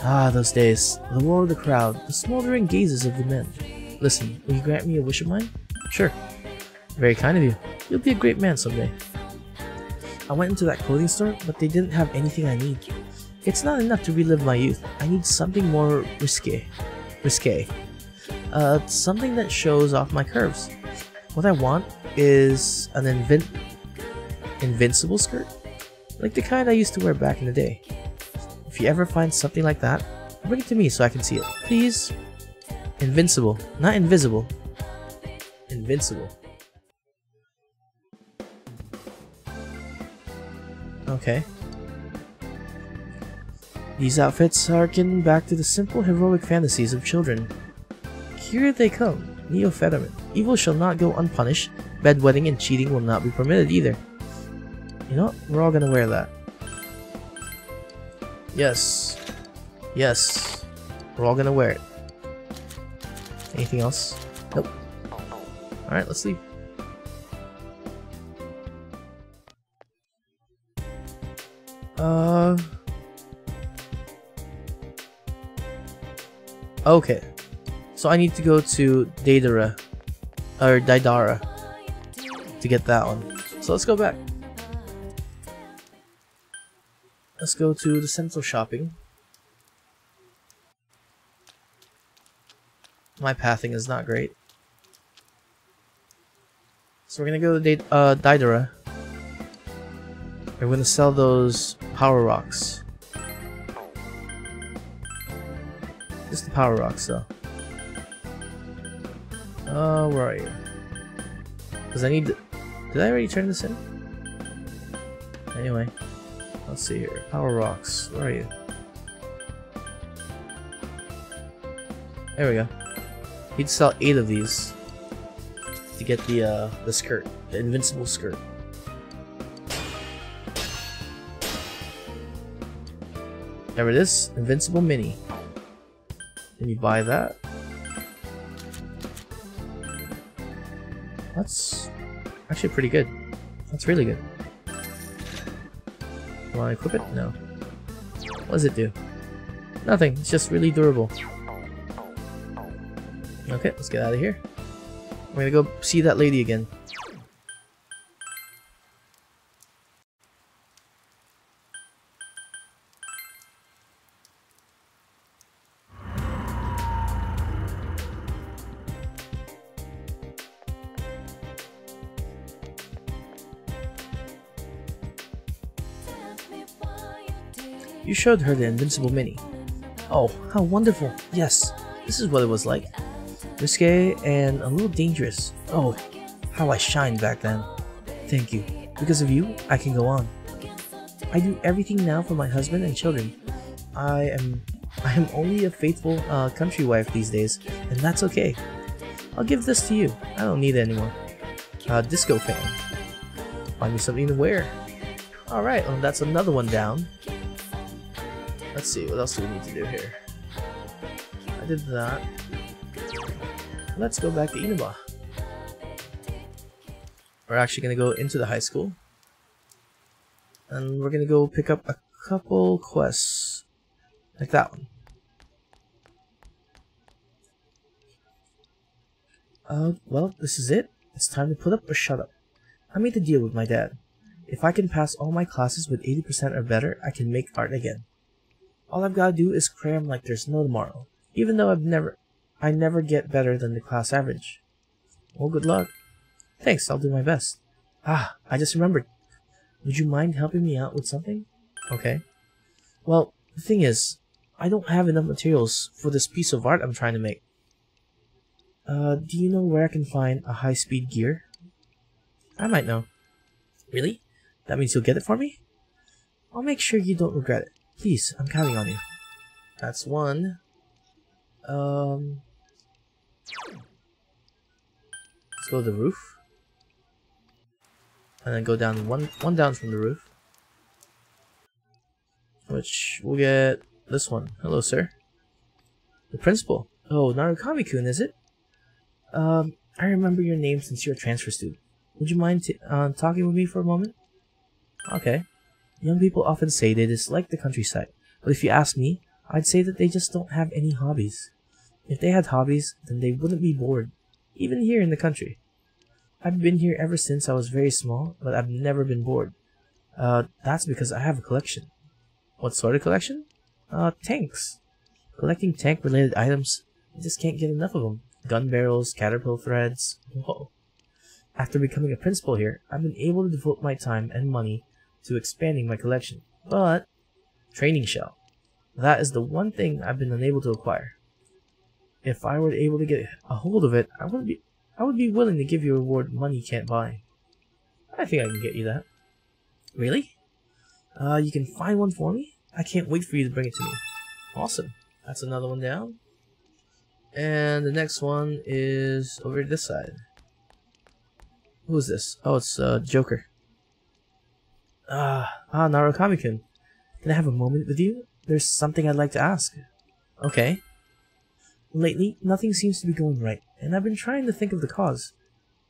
S1: Ah, those days. The roar of the crowd, the smoldering gazes of the men. Listen, will you grant me a wish of mine? Sure. Very kind of you. You'll be a great man someday. I went into that clothing store, but they didn't have anything I need. It's not enough to relive my youth. I need something more risque. Something that shows off my curves. What I want is an invincible skirt, like the kind I used to wear back in the day. If you ever find something like that, bring it to me so I can see it. Please? Invincible, not invisible. Invincible. Okay. These outfits harken back to the simple heroic fantasies of children. Here they come, Neo-Fetterman. Evil shall not go unpunished. Bedwetting and cheating will not be permitted either. You know what? We're all gonna wear that. Yes. Yes. We're all gonna wear it. Anything else? Nope. Alright, let's leave. Okay. So I need to go to Daedara to get that one. So let's go back. Let's go to the central shopping. My pathing is not great. So we're gonna go to Daedara. We're gonna sell those power rocks. Just the power rocks though. Where are you? Because I need to... Did I already turn this in? Anyway. Let's see here. Power rocks. Where are you? There we go. Need to sell 8 of these to get the skirt, the invincible skirt. There it is, invincible mini. Can you buy that? That's actually pretty good. That's really good. Want to equip it? No. What does it do? Nothing. It's just really durable. Okay, let's get out of here. We're gonna go see that lady again. You showed her the invincible mini. Oh, how wonderful. Yes, this is what it was like. Risque and a little dangerous. Oh, how I shined back then. Thank you. Because of you, I can go on. I do everything now for my husband and children. I am only a faithful country wife these days, and that's okay. I'll give this to you. I don't need it anymore. Disco fan. Find me something to wear. Alright, well, that's another one down. Let's see, what else do we need to do here? I did that. Let's go back to Inaba. We're actually going to go into the high school. And we're going to go pick up a couple quests. Like that one. Well, this is it. It's time to put up or shut up. I made a deal with my dad. If I can pass all my classes with 80% or better, I can make art again. All I've got to do is cram like there's no tomorrow, even though I never get better than the class average. Well, good luck. Thanks, I'll do my best. Ah, I just remembered. Would you mind helping me out with something? Okay. Well, the thing is, I don't have enough materials for this piece of art I'm trying to make. Do you know where I can find a high-speed gear? I might know. Really? That means you'll get it for me? I'll make sure you don't regret it. Please, I'm counting on you. That's one. Let's go to the roof. And then go down one down from the roof. Which we'll get this one. Hello, sir. The principal. Oh, Narukami-kun, is it? I remember your name since you're a transfer student. Would you mind talking with me for a moment? Okay. Young people often say they dislike the countryside, but if you ask me, I'd say that they just don't have any hobbies. If they had hobbies, then they wouldn't be bored, even here in the country. I've been here ever since I was very small, but I've never been bored. That's because I have a collection. What sort of collection? Tanks. Collecting tank-related items. I just can't get enough of them. Gun barrels, caterpillar threads. Whoa. After becoming a principal here, I've been able to devote my time and money to expanding my collection. But training shell. That is the one thing I've been unable to acquire. If I were able to get a hold of it, I would be willing to give you a reward money can't buy. I think I can get you that. Really? You can find one for me? I can't wait for you to bring it to me. Awesome. That's another one down. And the next one is over this side. Who is this? Oh, it's Joker. Narukami-kun. Can I have a moment with you? There's something I'd like to ask. Okay. Lately, nothing seems to be going right, and I've been trying to think of the cause.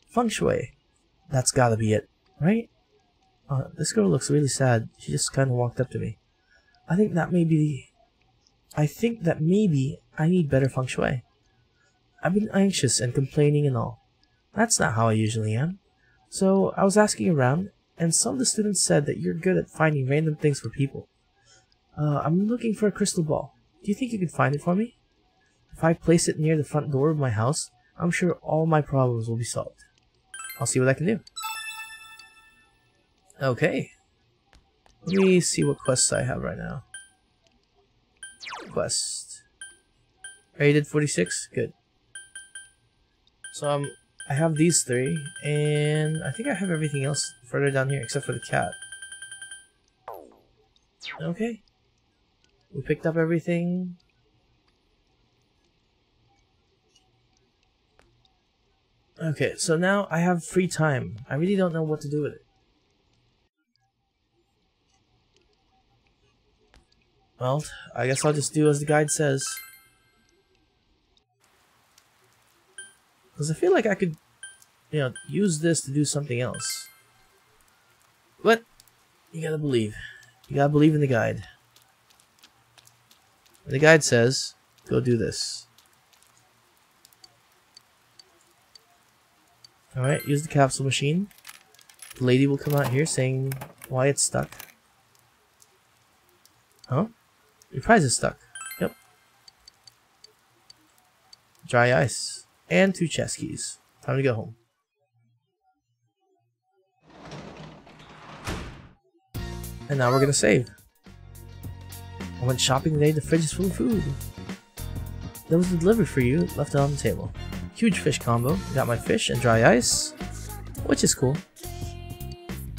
S1: Feng Shui. That's gotta be it, right? This girl looks really sad. She just kind of walked up to me. I think that maybe I need better Feng Shui. I've been anxious and complaining and all. That's not how I usually am. So I was asking around, and some of the students said that you're good at finding random things for people. I'm looking for a crystal ball. Do you think you could find it for me? If I place it near the front door of my house, I'm sure all my problems will be solved. I'll see what I can do. Okay. Let me see what quests I have right now. Quest. Rated 46? Good. So I have these three, and I think I have everything else further down here except for the cat. Okay. We picked up everything. Okay, so now I have free time. I really don't know what to do with it. Well, I guess I'll just do as the guide says. Because I feel like I could, use this to do something else. But, you gotta believe. You gotta believe in the guide. And the guide says, go do this. Alright, use the capsule machine. The lady will come out here saying why it's stuck. Huh? Your prize is stuck. Yep. Dry ice. And 2 chest keys. Time to go home. And now we're gonna save. I went shopping today, the fridge is full of food. There was a delivery for you, left it on the table. Huge fish combo. Got my fish and dry ice, which is cool.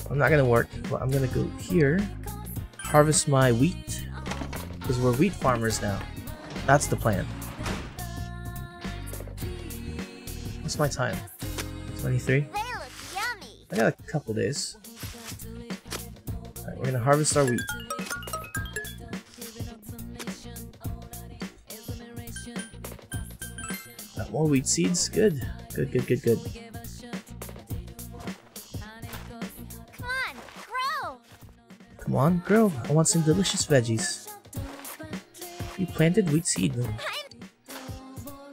S1: I'm not gonna work, but I'm gonna go here, harvest my wheat, because we're wheat farmers now. That's the plan. What's my time? 23? I got a couple days. Alright, we're gonna harvest our wheat. Got more wheat seeds. Good. Good, good, good, good. Come on, grow. I want some delicious veggies. You planted wheat seed.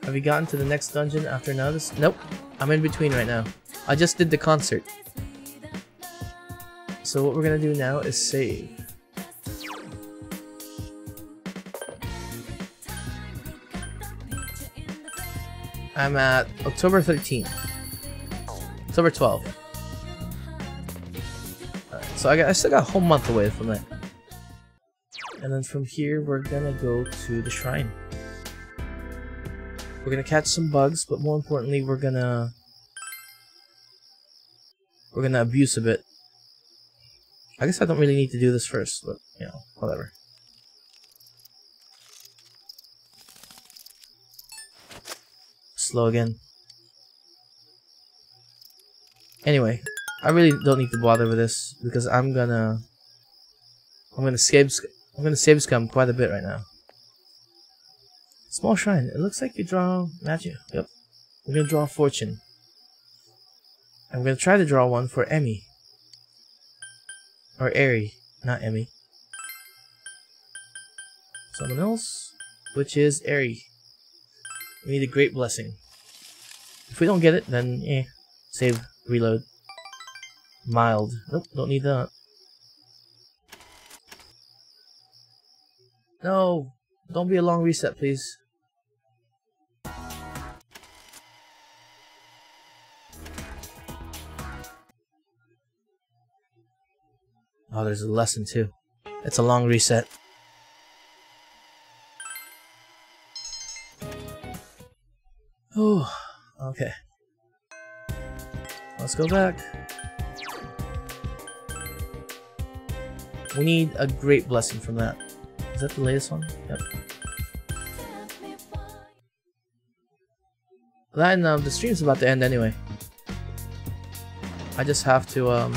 S1: Have you gotten to the next dungeon after now? Nope. I'm in between right now. I just did the concert. So what we're gonna do now is save. I'm at October 13th. October 12th. So I still got a whole month away from that. And then from here, we're gonna go to the shrine. We're gonna catch some bugs, but more importantly, we're gonna abuse a bit. I guess I don't really need to do this first, but, whatever. Slow again. Anyway, I really don't need to bother with this because I'm gonna save scum quite a bit right now. Small shrine. It looks like you draw magic. Yep. We're gonna draw a fortune. I'm gonna try to draw one for Emmy. Or Eri, not Emmy. Someone else, which is Eri. We need a great blessing. If we don't get it, then save, reload. Mild. Nope, don't need that. No, don't be a long reset, please. Oh, there's a lesson too. It's a long reset. Oh, okay. Let's go back. We need a great blessing from that. Is that the latest one? Yep. Then the stream's about to end anyway. I just have to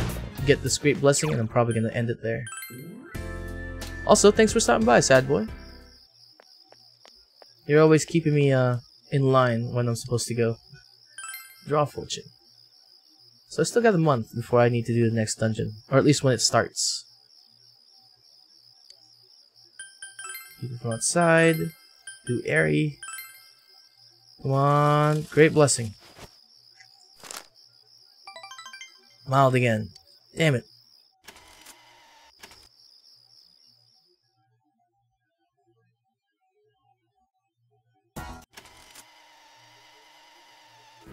S1: get this great blessing and I'm probably gonna end it there. Also, thanks for stopping by, Sad Boy. You're always keeping me in line when I'm supposed to go. Draw fortune. So I still got a month before I need to do the next dungeon, or at least when it starts. People from outside. Do airy. Come on, great blessing. Mild again. Damn it.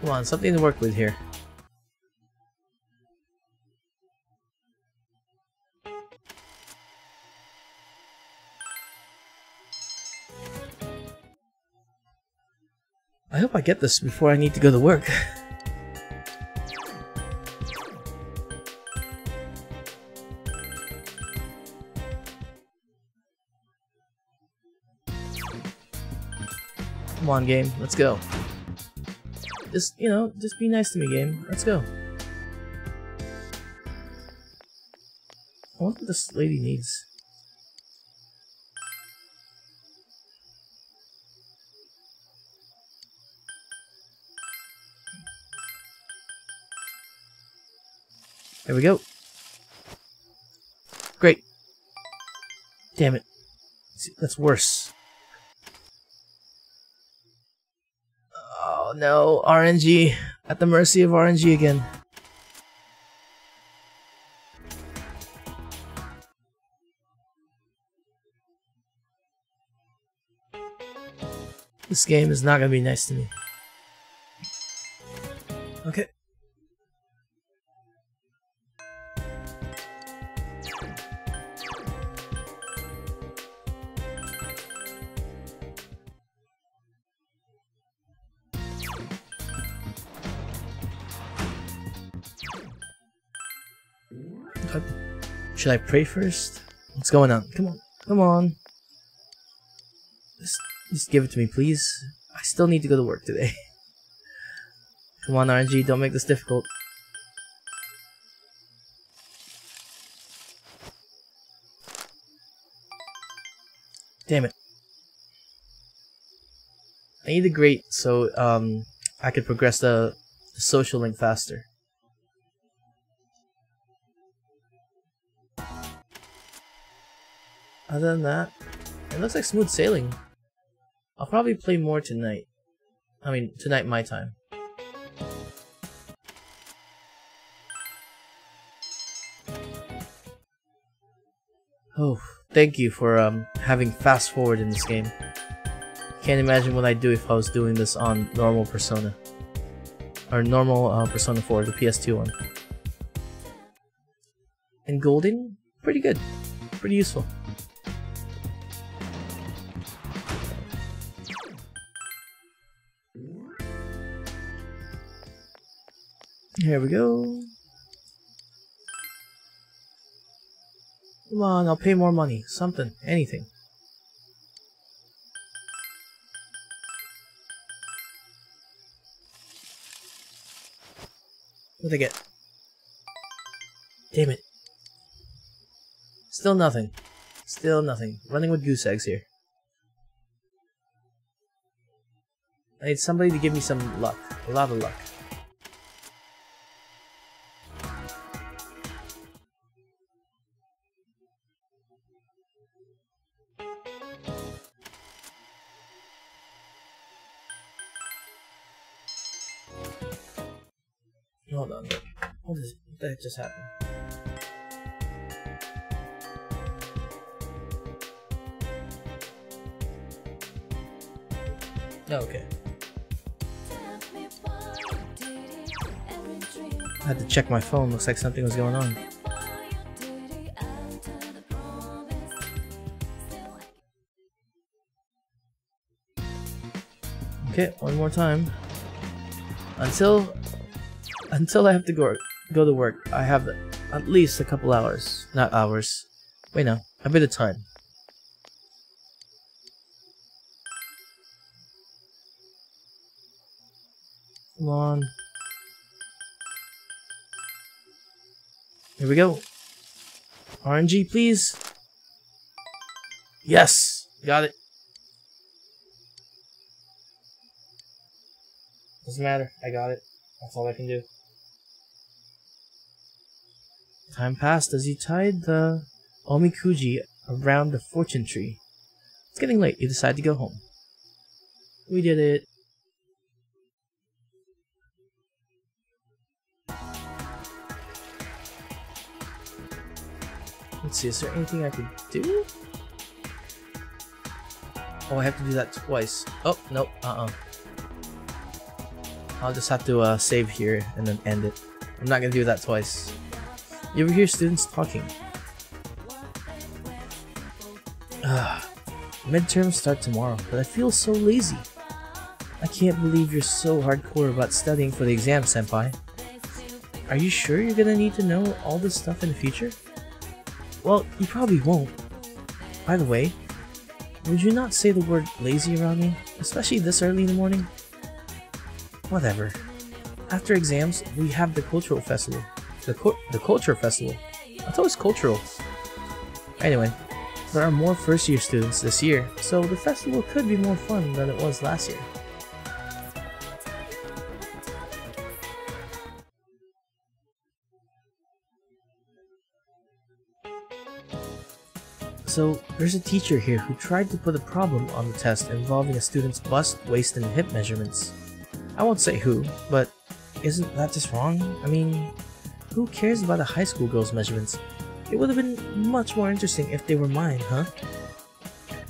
S1: Come on, something to work with here. I hope I get this before I need to go to work. Come on, game, let's go. Just, you know, just be nice to me, game. Let's go. I wonder what this lady needs. There we go. Great. Damn it. That's worse. Oh no, RNG. At the mercy of RNG again. This game is not gonna be nice to me. Okay. Should I pray first? What's going on? Come on. Come on. Just give it to me, please. I still need to go to work today. Come on, RNG. Don't make this difficult. Damn it. I need a grate so I could progress the social link faster. Other than that, it looks like smooth sailing. I'll probably play more tonight. I mean, tonight my time. Oh, thank you for having fast forward in this game. Can't imagine what I'd do if I was doing this on normal Persona. Or normal Persona 4, the PS2 one. And Golden? Pretty good. Pretty useful. Here we go. Come on, I'll pay more money. Something. Anything. What'd I get? Damn it. Still nothing. Still nothing. Running with goose eggs here. I need somebody to give me some luck. A lot of luck. Hold on. What the heck just happened? Oh, okay. I had to check my phone. Looks like something was going on. Okay, one more time. Until I have to go to work, I have at least a couple hours. Not hours. Wait, no. A bit of time. Come on. Here we go. RNG, please. Yes! Got it. Doesn't matter. I got it. That's all I can do. Time passed as you tied the omikuji around the fortune tree. It's getting late. You decide to go home. We did it. Let's see, is there anything I could do? Oh, I have to do that twice. Oh, nope, I'll just have to save here and then end it. I'm not gonna do that twice. You ever hear students talking? Midterms start tomorrow, but I feel so lazy. I can't believe you're so hardcore about studying for the exam, senpai. Are you sure you're gonna need to know all this stuff in the future? Well, you probably won't. By the way, would you not say the word lazy around me, especially this early in the morning? Whatever. After exams, we have the cultural festival. The culture festival. I thought it was cultural. Anyway, there are more first-year students this year, so the festival could be more fun than it was last year. So, there's a teacher here who tried to put a problem on the test involving a student's bust, waist, and hip measurements. I won't say who, but isn't that just wrong? I mean, who cares about a high school girl's measurements? It would have been much more interesting if they were mine, huh?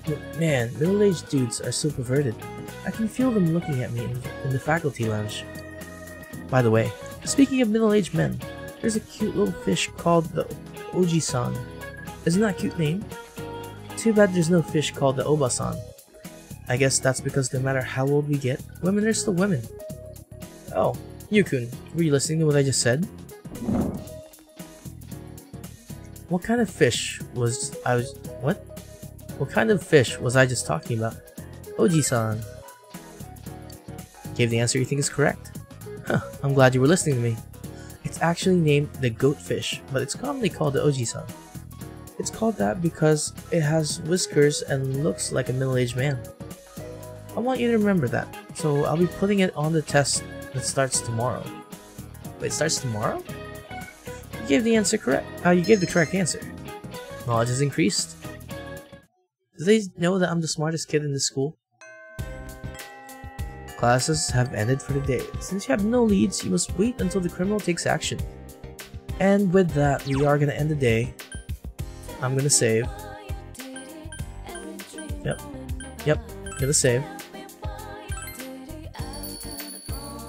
S1: But man, middle-aged dudes are so perverted. I can feel them looking at me in the faculty lounge. By the way, speaking of middle-aged men, there's a cute little fish called the Oji-san. Isn't that a cute name? Too bad there's no fish called the Oba-san. I guess that's because no matter how old we get, women are still women. Oh, Yukun, were you listening to what I just said? What kind of fish was I just talking about? Oji-san. Gave the answer you think is correct. Huh, I'm glad you were listening to me. It's actually named the goatfish, but it's commonly called the Oji-san. It's called that because it has whiskers and looks like a middle-aged man. I want you to remember that, so I'll be putting it on the test that starts tomorrow. Wait, it starts tomorrow? You gave the answer correct. You gave the correct answer. Knowledge has increased. Do they know that I'm the smartest kid in this school? Classes have ended for the day. Since you have no leads, you must wait until the criminal takes action. And with that, we are gonna end the day. I'm gonna save. Yep, gonna save.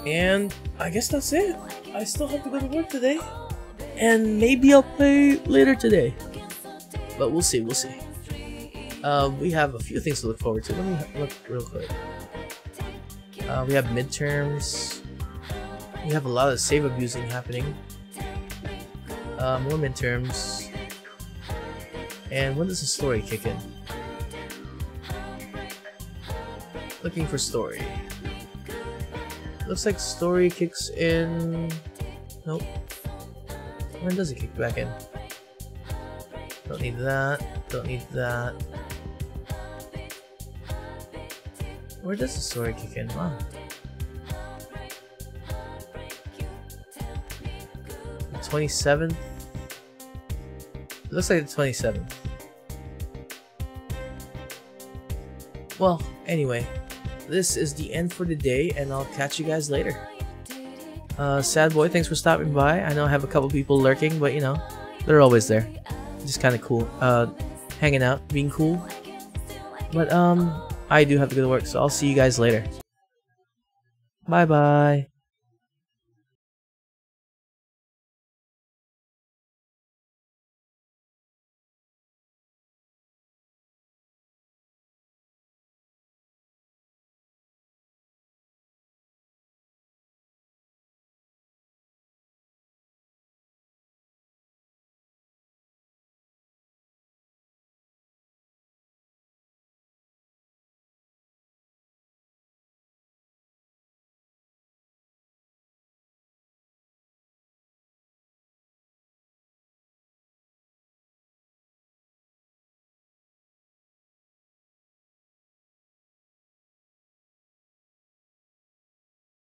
S1: And I guess that's it. I still have to go to work today. And maybe I'll play later today. But we'll see, we have a few things to look forward to. Let me look real quick. We have midterms. We have a lot of save abusing happening. More midterms. And when does the story kick in? Looking for story. Looks like story kicks in... Nope. When does it kick back in? Don't need that. Don't need that. Where does the story kick in? Wow. The 27th? It looks like the 27th. Well, anyway, this is the end for the day, and I'll catch you guys later. Sad Boy, thanks for stopping by. I know I have a couple people lurking, but you know, they're always there. Just kind of cool. Hanging out, being cool. But I do have to go to work, so I'll see you guys later. Bye bye.